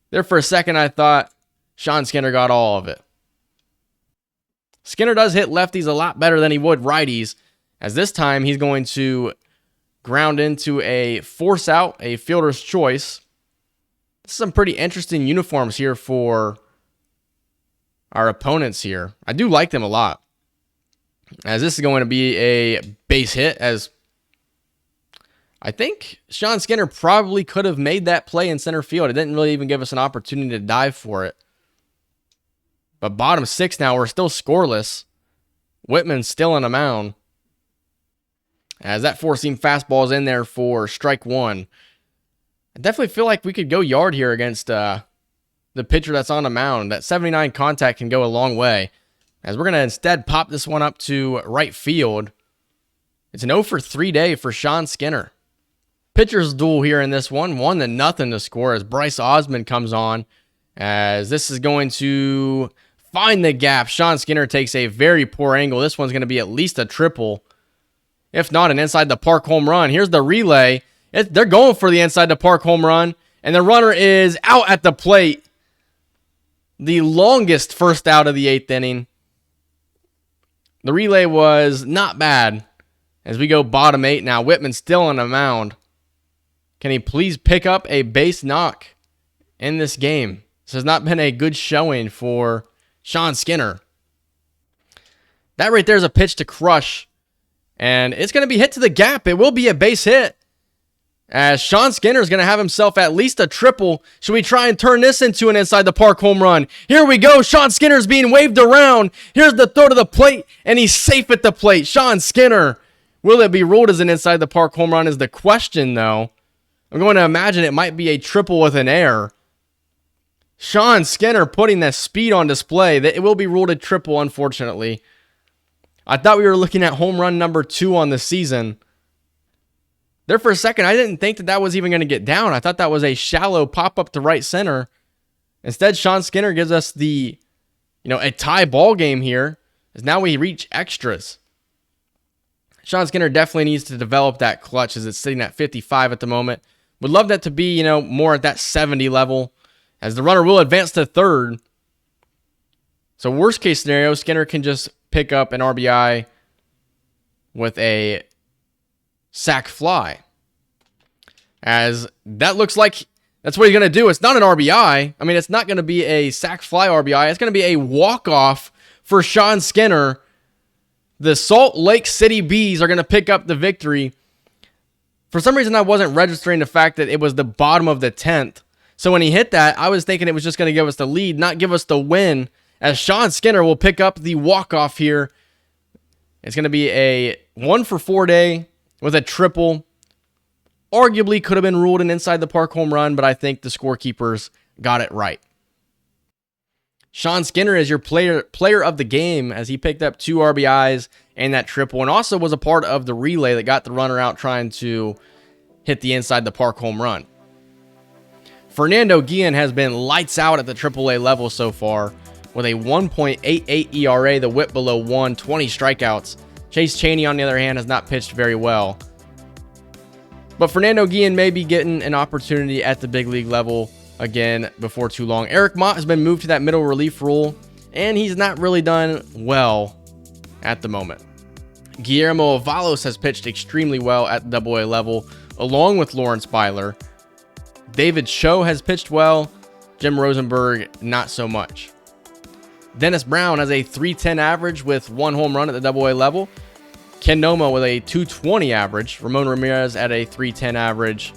There for a second I thought Sean Skinner got all of it. Skinner does hit lefties a lot better than he would righties, as this time he's going to ground into a force out, a fielder's choice. Some pretty interesting uniforms here for our opponents here. I do like them a lot, as this is going to be a base hit, as I think Sean Skinner probably could have made that play in center field. It didn't really even give us an opportunity to dive for it. But bottom 6 now, we're still scoreless. Whitman's still on the mound, as that 4-seam fastball is in there for strike 1. I definitely feel like we could go yard here against the pitcher that's on the mound. That 79 contact can go a long way. As we're going to instead pop this one up to right field. It's an 0 for 3 day for Sean Skinner. Pitcher's duel here in this one. 1-0 to score as Bryce Osmond comes on. As this is going to find the gap. Sean Skinner takes a very poor angle. This one's going to be at least a triple. If not, an inside the park home run. Here's the relay. They're going for the inside the park home run. And the runner is out at the plate. The longest first out of the 8th inning. The relay was not bad. As we go bottom 8 now, Whitman still on the mound. Can he please pick up a base knock in this game? This has not been a good showing for Sean Skinner. That right there is a pitch to crush. And it's going to be hit to the gap. It will be a base hit. As Sean Skinner is going to have himself at least a triple. Should we try and turn this into an inside the park home run? Here we go. Sean Skinner is being waved around. Here's the throw to the plate. And he's safe at the plate. Sean Skinner. Will it be ruled as an inside the park home run is the question, though. I'm going to imagine it might be a triple with an error. Sean Skinner putting that speed on display. It will be ruled a triple, unfortunately. I thought we were looking at home run number 2 on the season. There for a second, I didn't think that was even going to get down. I thought that was a shallow pop-up to right center. Instead, Sean Skinner gives us a tie ball game here, as now we reach extras. Sean Skinner definitely needs to develop that clutch as it's sitting at 55 at the moment. Would love that to be, more at that 70 level, as the runner will advance to third. So worst case scenario, Skinner can just pick up an RBI with a sac fly. As that looks like that's what he's going to do. It's not an RBI. I mean, it's not going to be a sac fly RBI. It's going to be a walk-off for Sean Skinner. The Salt Lake City Bees are going to pick up the victory. For some reason, I wasn't registering the fact that it was the bottom of the 10th. So when he hit that, I was thinking it was just going to give us the lead, not give us the win, as Sean Skinner will pick up the walk-off here. It's going to be a 1 for 4 day with a triple. Arguably could have been ruled an inside the park home run, but I think the scorekeepers got it right. Sean Skinner is your player of the game, as he picked up 2 RBIs and that triple, and also was a part of the relay that got the runner out trying to hit the inside the park home run. Fernando Guillen has been lights out at the AAA level so far, with a 1.88 ERA, the whip below 1, 20 strikeouts. Chase Chaney, on the other hand, has not pitched very well. But Fernando Guillen may be getting an opportunity at the big league level again before too long. Eric Mott has been moved to that middle relief role, and he's not really done well at the moment. Guillermo Avalos has pitched extremely well at the AA level, along with Lawrence Byler. David Cho has pitched well. Jim Rosenberg, not so much. Dennis Brown has a 310 average with 1 home run at the AA level. Ken Noma with a 220 average. Ramon Ramirez at a 310 average.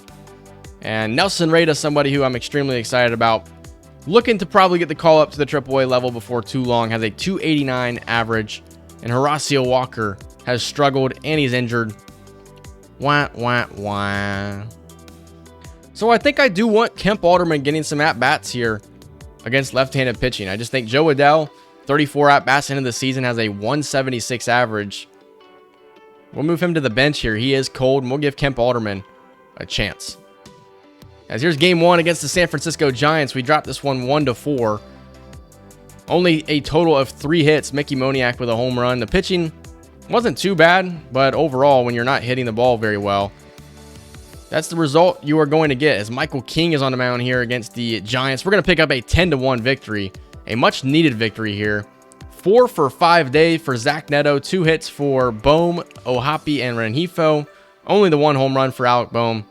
And Nelson Reyes, somebody who I'm extremely excited about, looking to probably get the call up to the AAA level before too long, has a 289 average. And Horacio Walker has struggled and he's injured. Wah, wah, wah. So I think I do want Kemp Alderman getting some at-bats here against left-handed pitching. I just think Joe Adell, 34 at-bats into the season, has a 176 average. We'll move him to the bench here. He is cold, and we'll give Kemp Alderman a chance. As here's game 1 against the San Francisco Giants. We dropped this one 1-4. Only a total of 3 hits. Mickey Moniak with a home run. The pitching wasn't too bad, but overall, when you're not hitting the ball very well, that's the result you are going to get, as Michael King is on the mound here against the Giants. We're going to pick up a 10-1 victory, a much-needed victory here. 4 for 5 day for Zach Neto, 2 hits for Bohm, Ohapi, and Rengifo. Only the 1 home run for Alec Bohm.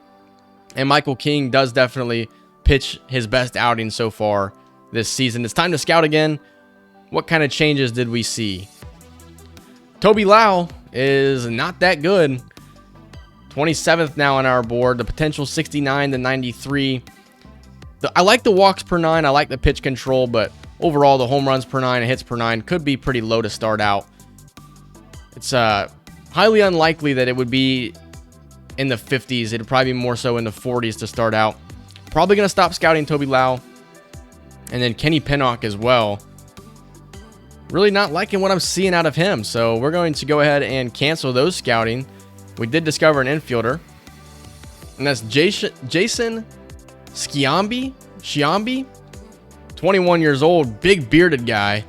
And Michael King does definitely pitch his best outing so far this season. It's time to scout again. What kind of changes did we see? Toby Lau is not that good. 27th now on our board. The potential 69 to 93. I like the walks per 9. I like the pitch control, but overall the home runs per 9 and hits per 9 could be pretty low to start out. It's highly unlikely that it would be in the 50s. It'd probably be more so in the 40s to start out. Probably going to stop scouting Toby Lau. And then Kenny Pinnock as well. Really not liking what I'm seeing out of him. So we're going to go ahead and cancel those scouting. We did discover an infielder. And that's Jason Sciambi, 21 years old, big bearded guy.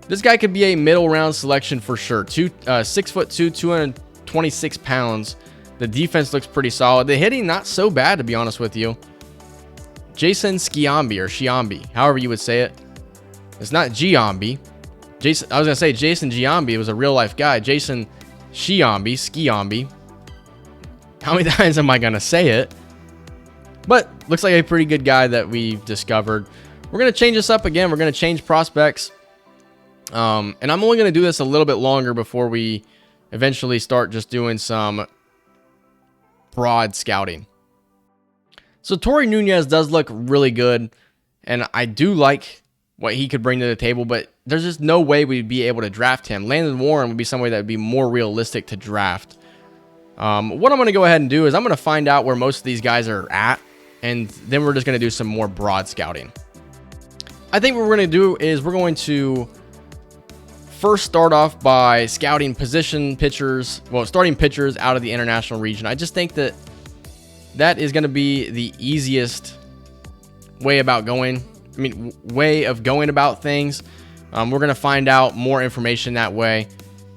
This guy could be a middle round selection for sure. 6'2", 226 pounds. The defense looks pretty solid. The hitting, not so bad, to be honest with you. Jason Sciambi, or Sciambi, however you would say it. It's not Giambi. I was going to say Jason Giambi was a real life guy. Jason Sciambi. How many times am I going to say it? But looks like a pretty good guy that we've discovered. We're going to change this up again. We're going to change prospects. And I'm only going to do this a little bit longer before we eventually start just doing some broad scouting. So Torey Nunez does look really good, and I do like what he could bring to the table, but there's just no way we'd be able to draft him. Landon Warren would be somebody that would be more realistic to draft. What I'm going to go ahead and do is I'm going to find out where most of these guys are at, and then we're just going to do some more broad scouting. I think what we're going to do is we're going to first start off by scouting starting pitchers out of the international region. I just think that is going to be the easiest way of going about things. We're going to find out more information that way.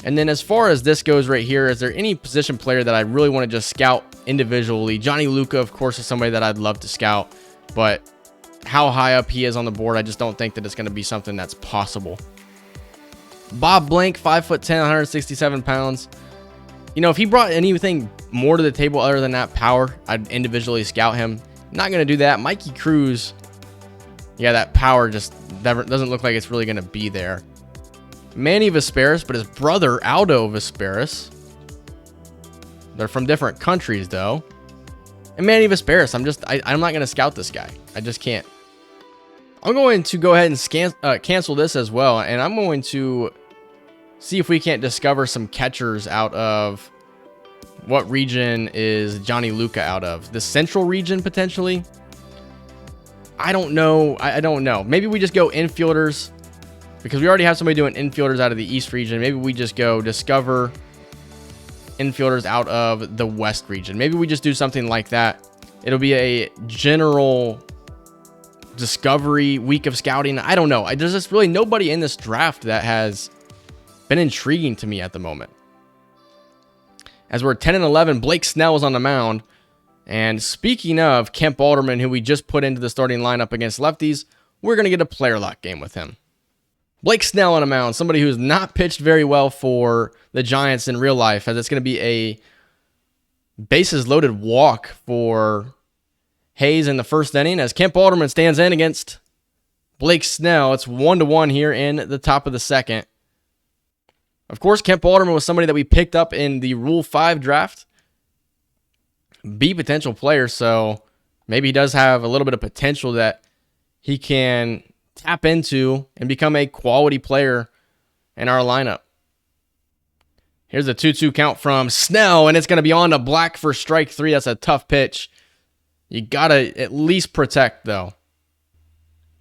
And then as far as this goes right here, is there any position player that I really want to just scout individually? Johnny Lucca, of course, is somebody that I'd love to scout, but how high up he is on the board, I just don't think that it's going to be something that's possible. Bob Blank, 5'10", 167 pounds. You know, if he brought anything more to the table other than that power, I'd individually scout him. Not going to do that. Mikey Cruz, yeah, that power just doesn't look like it's really going to be there. Manny Vesperis, but his brother Aldo Vesperis. They're from different countries, though. And Manny Vesperis, I'm not going to scout this guy. I just can't. I'm going to go ahead and cancel this as well, and I'm going to see if we can't discover some catchers out of what region is Johnny Lucca out of. The central region, potentially? I don't know. I don't know. Maybe we just go infielders, because we already have somebody doing infielders out of the East region. Maybe we just go discover infielders out of the West region. Maybe we just do something like that. It'll be a general discovery week of scouting. I don't know. There's just really nobody in this draft that has been intriguing to me at the moment. As we're 10-11, Blake Snell is on the mound. And speaking of Kemp Alderman, who we just put into the starting lineup against lefties, we're going to get a player lock game with him. Blake Snell on the mound, somebody who's not pitched very well for the Giants in real life, as it's going to be a bases loaded walk for Hayes in the first inning, as Kemp Alderman stands in against Blake Snell. It's 1-1 here in the top of the second. Of course, Kemp Alderman was somebody that we picked up in the Rule 5 draft. B potential player, so maybe he does have a little bit of potential that he can tap into and become a quality player in our lineup. Here's a 2-2 count from Snell, and it's going to be on to Black for strike 3. That's a tough pitch. You got to at least protect, though.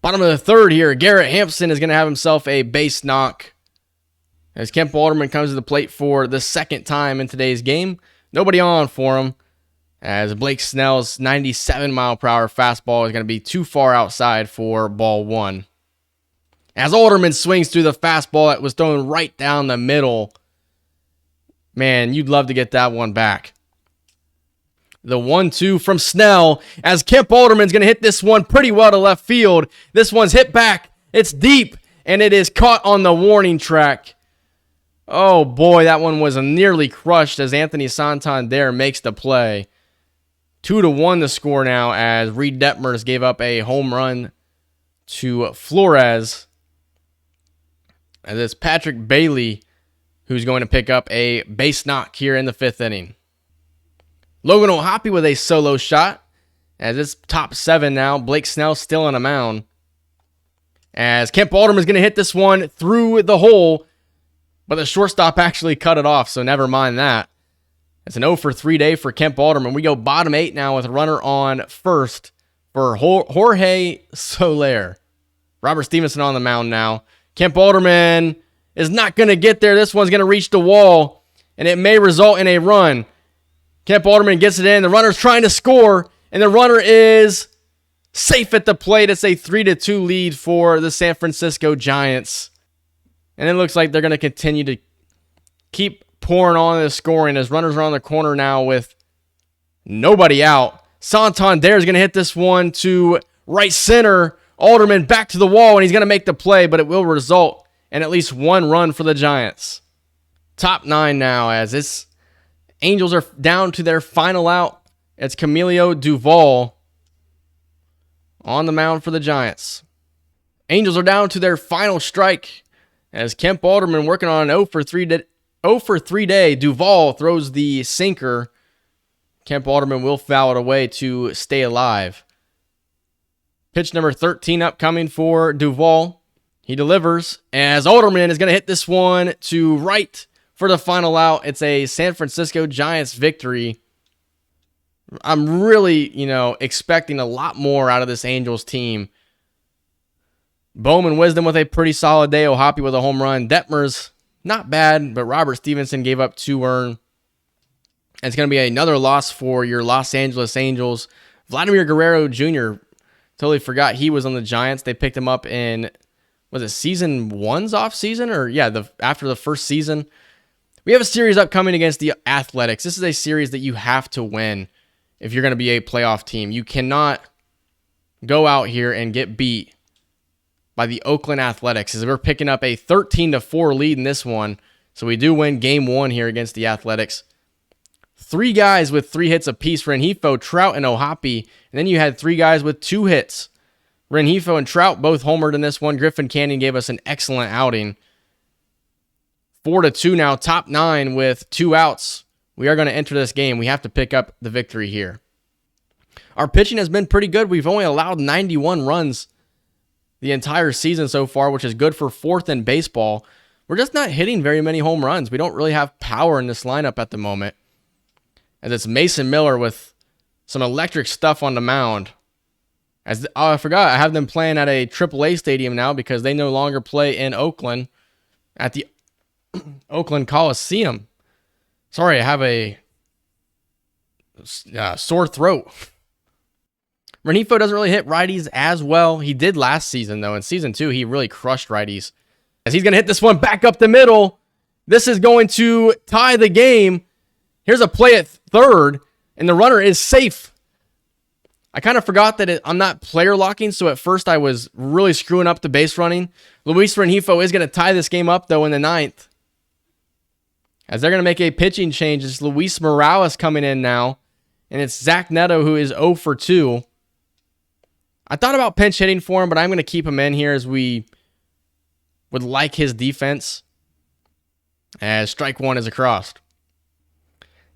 Bottom of the third here, Garrett Hampson is going to have himself a base knock as Kemp Alderman comes to the plate for the second time in today's game. Nobody on for him, as Blake Snell's 97-mile-per-hour fastball is going to be too far outside for ball one. As Alderman swings through the fastball that was thrown right down the middle. Man, you'd love to get that one back. The 1-2 from Snell, as Kemp Alderman's going to hit this one pretty well to left field. This one's hit back. It's deep, and it is caught on the warning track. Oh boy, that one was nearly crushed as Anthony Santander makes the play. 2-1 the score now, as Reed Detmers gave up a home run to Flores. And it's Patrick Bailey who's going to pick up a base knock here in the fifth inning. Logan O'Hoppe with a solo shot, as it's top 7 now. Blake Snell still on the mound, as Kemp Alderman is going to hit this one through the hole, but the shortstop actually cut it off, so never mind that. It's an 0-for-3 day for Kemp Alderman. We go bottom 8 now with a runner on first for Jorge Soler. Robert Stevenson on the mound now. Kemp Alderman is not going to get there. This one's going to reach the wall, and it may result in a run. Kemp Alderman gets it in. The runner's trying to score, and the runner is safe at the plate. It's a 3-2 lead for the San Francisco Giants. And it looks like they're going to continue to keep pouring on the scoring as runners are on the corner now with nobody out. Santander is going to hit this one to right center. Alderman back to the wall, and he's going to make the play, but it will result in at least one run for the Giants. Top 9 now as this Angels are down to their final out. It's Camilo Duvall on the mound for the Giants. Angels are down to their final strike as Kemp Alderman working on an 0 for 3 day. Duvall throws the sinker. Kemp Alderman will foul it away to stay alive. Pitch number 13 upcoming for Duvall. He delivers as Alderman is going to hit this one to right for the final out. It's a San Francisco Giants victory. I'm really, expecting a lot more out of this Angels team. Bowman Wisdom with a pretty solid day. O'Hoppe with a home run. Detmer's not bad, but Robert Stevenson gave up 2 earned. It's going to be another loss for your Los Angeles Angels. Vladimir Guerrero Jr., totally forgot he was on the Giants. They picked him up in, was it season 1's off season? Or after the first season. We have a series upcoming against the Athletics. This is a series that you have to win if you're going to be a playoff team. You cannot go out here and get beat by the Oakland Athletics as we're picking up a 13-4 lead in this one. So we do win game 1 here against the Athletics. 3 guys with 3 hits apiece, Rengifo, Trout, and O'Hoppe. And then you had 3 guys with 2 hits. Rengifo and Trout both homered in this one. Griffin Canning gave us an excellent outing. 4-2 now, top 9 with 2 outs. We are going to enter this game. We have to pick up the victory here. Our pitching has been pretty good. We've only allowed 91 runs the entire season so far, which is good for 4th in baseball. We're just not hitting very many home runs. We don't really have power in this lineup at the moment. As it's Mason Miller with some electric stuff on the mound. I forgot, I have them playing at a AAA stadium now because they no longer play in Oakland at the Oakland Coliseum. Sorry, I have a sore throat. Rengifo doesn't really hit righties as well. He did last season, though. In season 2, he really crushed righties. As he's going to hit this one back up the middle. This is going to tie the game. Here's a play at third, and the runner is safe. I kind of forgot that I'm not player locking, so at first I was really screwing up the base running. Luis Rengifo is going to tie this game up, though, in the 9th. As they're going to make a pitching change, it's Luis Morales coming in now, and it's Zach Neto who is 0 for 2. I thought about pinch hitting for him, but I'm going to keep him in here as we would like his defense. As strike 1 is across.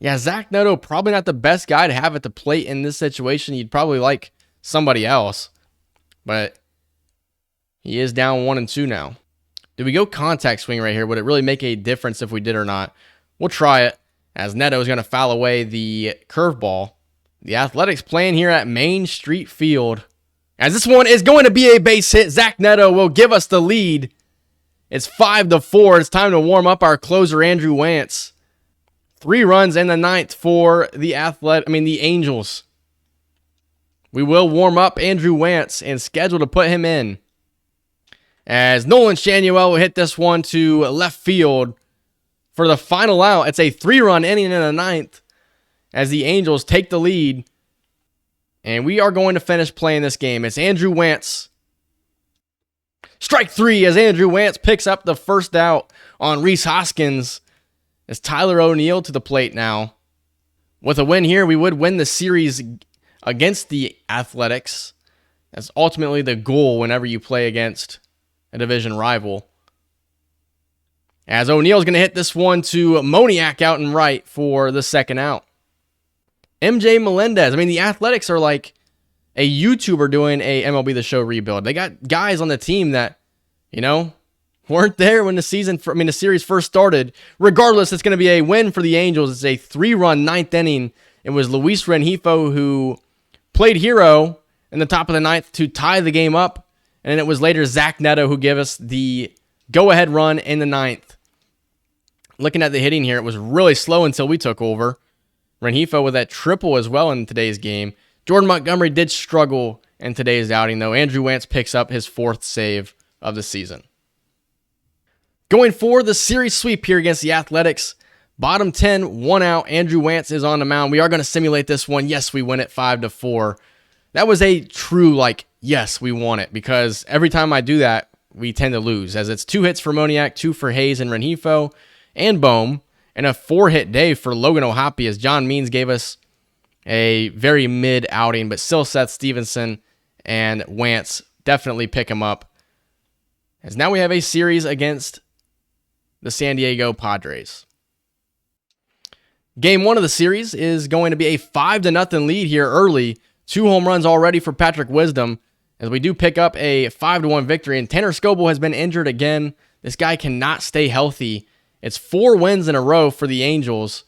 Yeah, Zach Neto, probably not the best guy to have at the plate in this situation. You'd probably like somebody else. But he is down 1-2 now. Do we go contact swing right here? Would it really make a difference if we did or not? We'll try it. As Neto is going to foul away the curveball. The Athletics playing here at Main Street Field. As this one is going to be a base hit. Zach Neto will give us the lead. It's 5-4. It's time to warm up our closer, Andrew Wantz. 3 runs in the 9th for the Angels. We will warm up Andrew Wantz and schedule to put him in. As Nolan Shanuel will hit this one to left field for the final out. It's a 3-run inning in the 9th as the Angels take the lead. And we are going to finish playing this game. It's Andrew Wantz. Strike 3 as Andrew Wantz picks up the first out on Rhys Hoskins. It's Tyler O'Neill to the plate now. With a win here, we would win the series against the Athletics. That's ultimately the goal whenever you play against a division rival. As O'Neill's going to hit this one to Moniak out and right for the second out. MJ Melendez. The Athletics are like a YouTuber doing a MLB the Show rebuild. They got guys on the team that, weren't there when the series first started. Regardless, it's going to be a win for the Angels. It's a 3-run 9th inning. It was Luis Rengifo who played hero in the top of the 9th to tie the game up. And then it was later Zach Neto who gave us the go-ahead run in the ninth. Looking at the hitting here, it was really slow until we took over. Rengifo with that triple as well in today's game. Jordan Montgomery did struggle in today's outing, though. Andrew Wantz picks up his 4th save of the season. Going for the series sweep here against the Athletics. Bottom 10, 1 out. Andrew Wantz is on the mound. We are going to simulate this one. Yes, we win it 5-4. That was a true, yes, we won it. Because every time I do that, we tend to lose. As it's 2 hits for Moniak, 2 for Hayes and Rengifo and Bohm. And a 4-hit day for Logan O'Hoppe, as John Means gave us a very mid outing. But still Seth Stevenson and Wantz definitely pick him up. As now we have a series against the San Diego Padres. Game 1 of the series is going to be a 5-0 lead here early. 2 home runs already for Patrick Wisdom, as we do pick up a 5-1 victory. And Tanner Scoble has been injured again. This guy cannot stay healthy. It's 4 wins in a row for the Angels.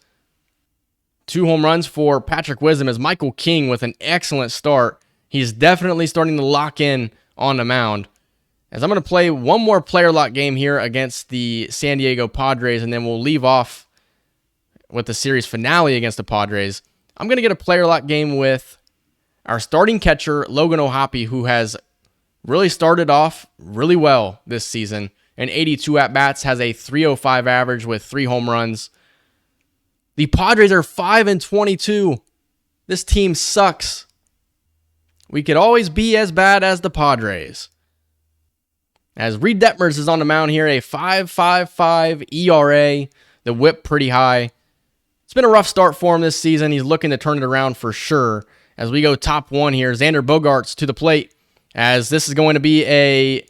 2 home runs for Patrick Wisdom, as Michael King with an excellent start. He's definitely starting to lock in on the mound. As I'm going to play one more player lock game here against the San Diego Padres, and then we'll leave off with the series finale against the Padres. I'm going to get a player lock game with our starting catcher, Logan O'Hoppe, who has really started off really well this season. And 82 at-bats, has a .305 average with 3 home runs. The Padres are 5-22. This team sucks. We could always be as bad as the Padres. As Reed Detmers is on the mound here, a 5.55 ERA. The whip pretty high. It's been a rough start for him this season. He's looking to turn it around for sure. As we go top 1 here, Xander Bogaerts to the plate, as this is going to be a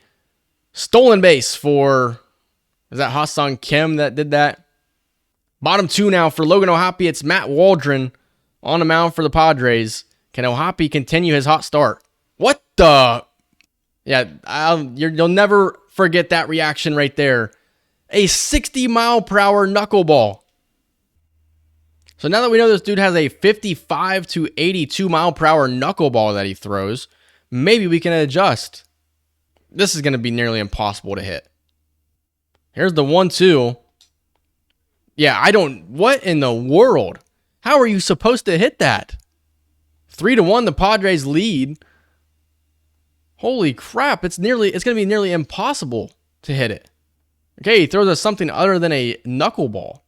stolen base for, is that Ha-Sung Kim that did that? Bottom 2 now for Logan O'Hoppe. It's Matt Waldron on the mound for the Padres. Can O'Hoppe continue his hot start? What the? Yeah, you'll never forget that reaction right there. A 60-mile-per-hour knuckleball. So now that we know this dude has a 55 to 82 mile per hour knuckleball that he throws, maybe we can adjust. This is going to be nearly impossible to hit. Here's the 1-2. Yeah, what in the world? How are you supposed to hit that? 3-1, the Padres lead. Holy crap, it's going to be nearly impossible to hit it. Okay, he throws us something other than a knuckleball.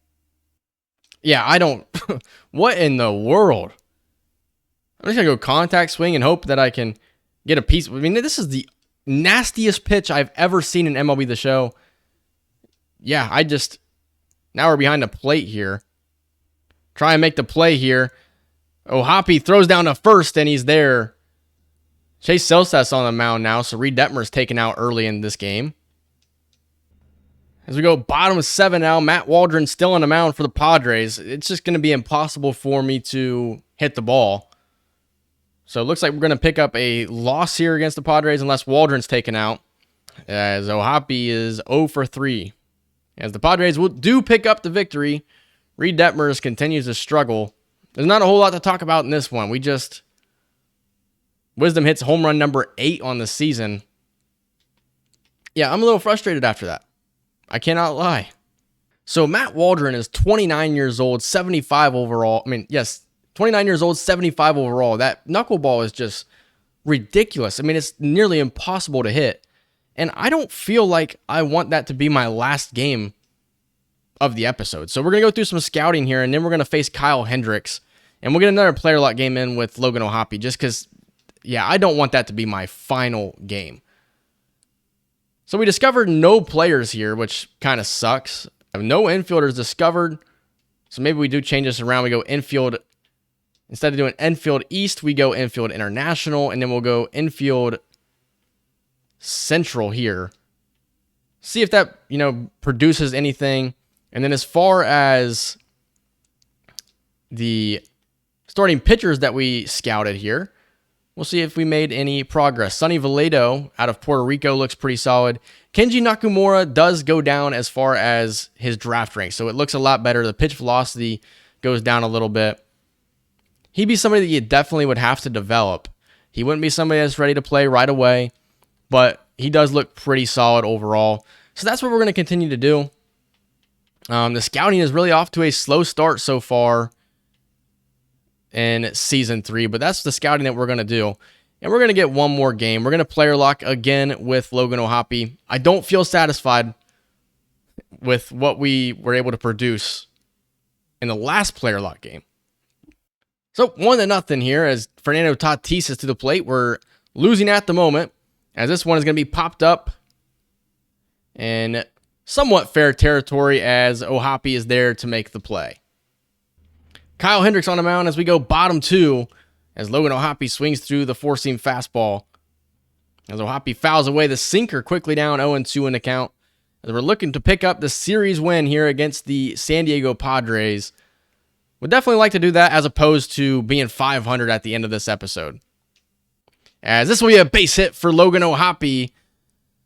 Yeah, what in the world? I'm just going to go contact swing and hope that I can get a piece. I mean, this is the nastiest pitch I've ever seen in MLB the Show. Yeah, now we're behind the plate here. Try and make the play here. O'Hoppe throws down to first, and he's there. Chase Selsas on the mound now, so Reed Detmer's taken out early in this game. As we go bottom of 7 now, Matt Waldron still on the mound for the Padres. It's just going to be impossible for me to hit the ball. So it looks like we're going to pick up a loss here against the Padres unless Waldron's taken out, as O'Hoppe is 0 for 3. As the Padres do pick up the victory, Reed Detmers continues to struggle. There's not a whole lot to talk about in this one. Wisdom hits home run number 8 on the season. Yeah, I'm a little frustrated after that. I cannot lie. So Matt Waldron is 29 years old, 75 overall. 29 years old, 75 overall. That knuckleball is just ridiculous. It's nearly impossible to hit. And I don't feel like I want that to be my last game of the episode. So we're going to go through some scouting here, and then we're going to face Kyle Hendricks. And we'll get another player lock game in with Logan O'Hoppe, just because, I don't want that to be my final game. So we discovered no players here, which kind of sucks. No infielders discovered. So maybe we do change this around. We go infield. Instead of doing infield east, we go infield international, and then we'll go infield central here. See if that, produces anything. And then as far as the starting pitchers that we scouted here, we'll see if we made any progress. Sonny Vallejo out of Puerto Rico looks pretty solid. Kenji Nakamura does go down as far as his draft rank, so it looks a lot better. The pitch velocity goes down a little bit. He'd be somebody that you definitely would have to develop. He wouldn't be somebody that's ready to play right away, but he does look pretty solid overall. So that's what we're going to continue to do. The scouting is really off to a slow start so far in Season 3, but that's the scouting that we're going to do. And we're going to get one more game. We're going to player lock again with Logan O'Hoppe. I don't feel satisfied with what we were able to produce in the last player lock game. So 1-0 here as Fernando Tatis is to the plate. We're losing at the moment, as this one is going to be popped up in somewhat fair territory as O'Hoppe is there to make the play. Kyle Hendricks on the mound as we go bottom 2, as Logan O'Hoppe swings through the four-seam fastball. As O'Hoppe fouls away the sinker quickly down 0-2 in the count. As we're looking to pick up the series win here against the San Diego Padres. Would definitely like to do that as opposed to being 500 at the end of this episode. As this will be a base hit for Logan O'Hoppe.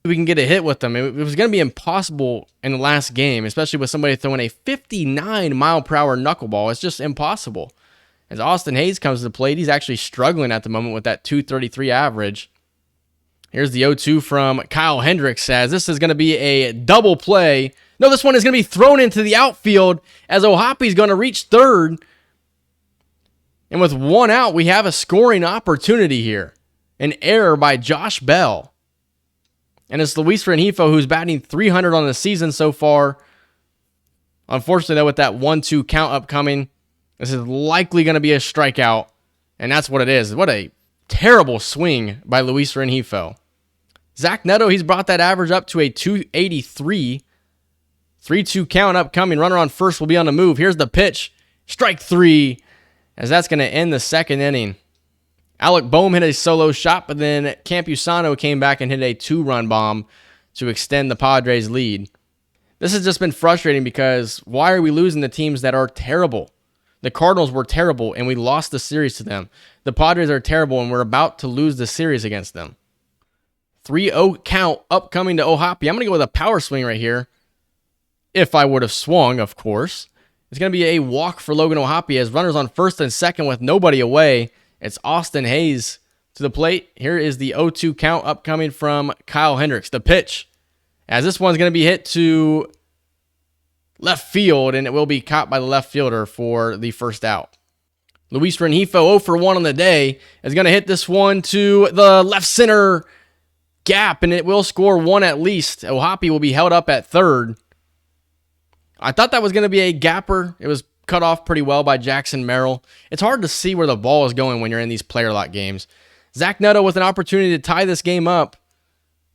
We can get a hit with them. It was going to be impossible in the last game, especially with somebody throwing a 59-mile-per-hour knuckleball. It's just impossible. As Austin Hayes comes to the plate, he's actually struggling at the moment with that 233 average. Here's the 0-2 from Kyle Hendricks, as this is going to be a double play. No, this one is going to be thrown into the outfield as O'Hoppe is going to reach third. And with one out, we have a scoring opportunity here. An error by Josh Bell. And it's Luis Rengifo who's batting .300 on the season so far. Unfortunately, though, with that 1-2 count upcoming, this is likely going to be a strikeout. And that's what it is. What a terrible swing by Luis Rengifo. Zach Neto, he's brought that average up to a 283. 3-2 count upcoming. Runner on first will be on the move. Here's the pitch. Strike 3. As that's going to end the second inning. Alec Boehm hit a solo shot, but then Campusano came back and hit a 2-run bomb to extend the Padres' lead. This has just been frustrating because why are we losing the teams that are terrible? The Cardinals were terrible, and we lost the series to them. The Padres are terrible, and we're about to lose the series against them. 3-0 count upcoming to O'Hoppe. I'm going to go with a power swing right here. If I would have swung, of course. It's going to be a walk for Logan O'Hoppe as runners on first and second with nobody away. It's Austin Hayes to the plate. Here is the 0-2 count upcoming from Kyle Hendricks. The pitch, as this one's going to be hit to left field, and it will be caught by the left fielder for the first out. Luis Rengifo, 0 for 1 on the day, is going to hit this one to the left center gap, and it will score one at least. O'Hoppe will be held up at third. I thought that was going to be a gapper. It was cut off pretty well by Jackson Merrill. It's hard to see where the ball is going when you're in these player lock games. Zach Neto with an opportunity to tie this game up.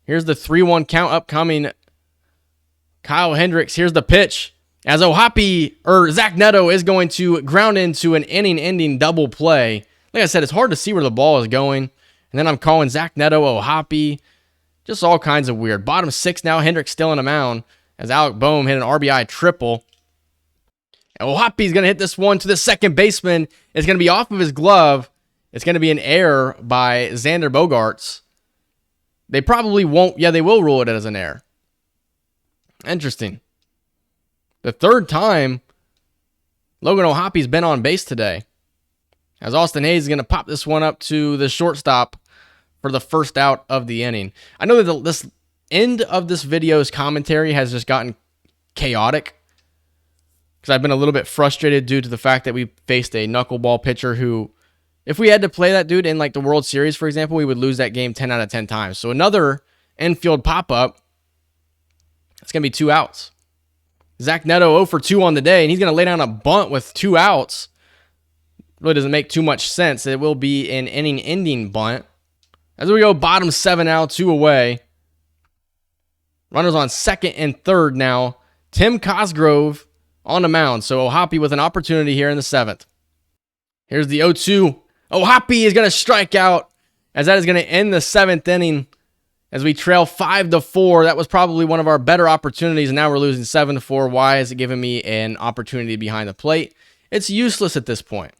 Here's the 3-1 count upcoming. Kyle Hendricks, here's the pitch. As Zach Neto is going to ground into an inning-ending double play. Like I said, it's hard to see where the ball is going. And then I'm calling Zach Neto, O'Hoppe. Just all kinds of weird. Bottom 6 now, Hendricks still on the mound. As Alec Boehm hit an RBI triple. O'Hoppe's going to hit this one to the second baseman. It's going to be off of his glove. It's going to be an error by Xander Bogaerts. They probably won't. Yeah, they will rule it as an error. Interesting. The third time Logan O'Hoppe's been on base today. As Austin Hayes is going to pop this one up to the shortstop for the first out of the inning. I know that this end of this video's commentary has just gotten chaotic, because I've been a little bit frustrated due to the fact that we faced a knuckleball pitcher who, if we had to play that dude in like the World Series, for example, we would lose that game 10 out of 10 times. So another infield pop-up, it's going to be 2 outs. Zach Neto 0 for 2 on the day, and he's going to lay down a bunt with 2 outs. Really doesn't make too much sense. It will be an inning-ending bunt. As we go bottom 7 now, 2 away. Runners on second and third now. Tim Cosgrove on the mound. So O'Hoppe with an opportunity here in the 7th. Here's the 0-2. O'Hoppe is going to strike out, as that is going to end the 7th inning as we trail 5-4. That was probably one of our better opportunities, and now we're losing 7-4. Why is it giving me an opportunity behind the plate? It's useless at this point.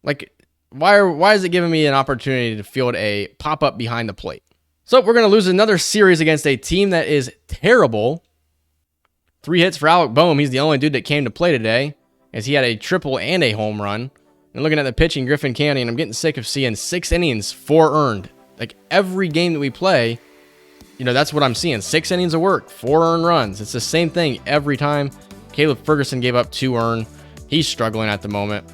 Like, why is it giving me an opportunity to field a pop-up behind the plate? So we're going to lose another series against a team that is terrible. 3 hits for Alec Boehm. He's the only dude that came to play today, as he had a triple and a home run. And looking at the pitching, Griffin Canning, I'm getting sick of seeing 6 innings, 4 earned. like every game that we play, that's what I'm seeing. 6 innings of work, 4 earned runs. It's the same thing every time. Caleb Ferguson gave up 2 earned. He's struggling at the moment.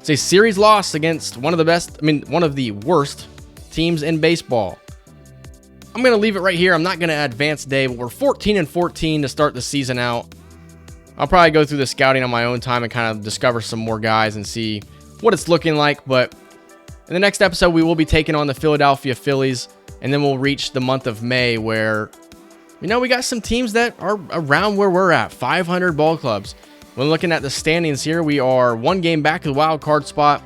It's a series loss against one of the worst teams in baseball. I'm going to leave it right here. I'm not going to advance today, but we're 14-14 to start the season out. I'll probably go through the scouting on my own time and kind of discover some more guys and see what it's looking like. But in the next episode, we will be taking on the Philadelphia Phillies, and then we'll reach the month of May where, we got some teams that are around where we're at, 500 ball clubs. When looking at the standings here, we are 1 game back of the wild card spot.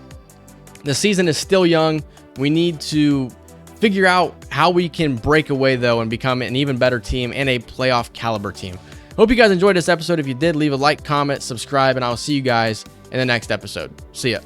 The season is still young. We need to figure out how we can break away, though, and become an even better team and a playoff caliber team. Hope you guys enjoyed this episode. If you did, leave a like, comment, subscribe, and I'll see you guys in the next episode. See ya.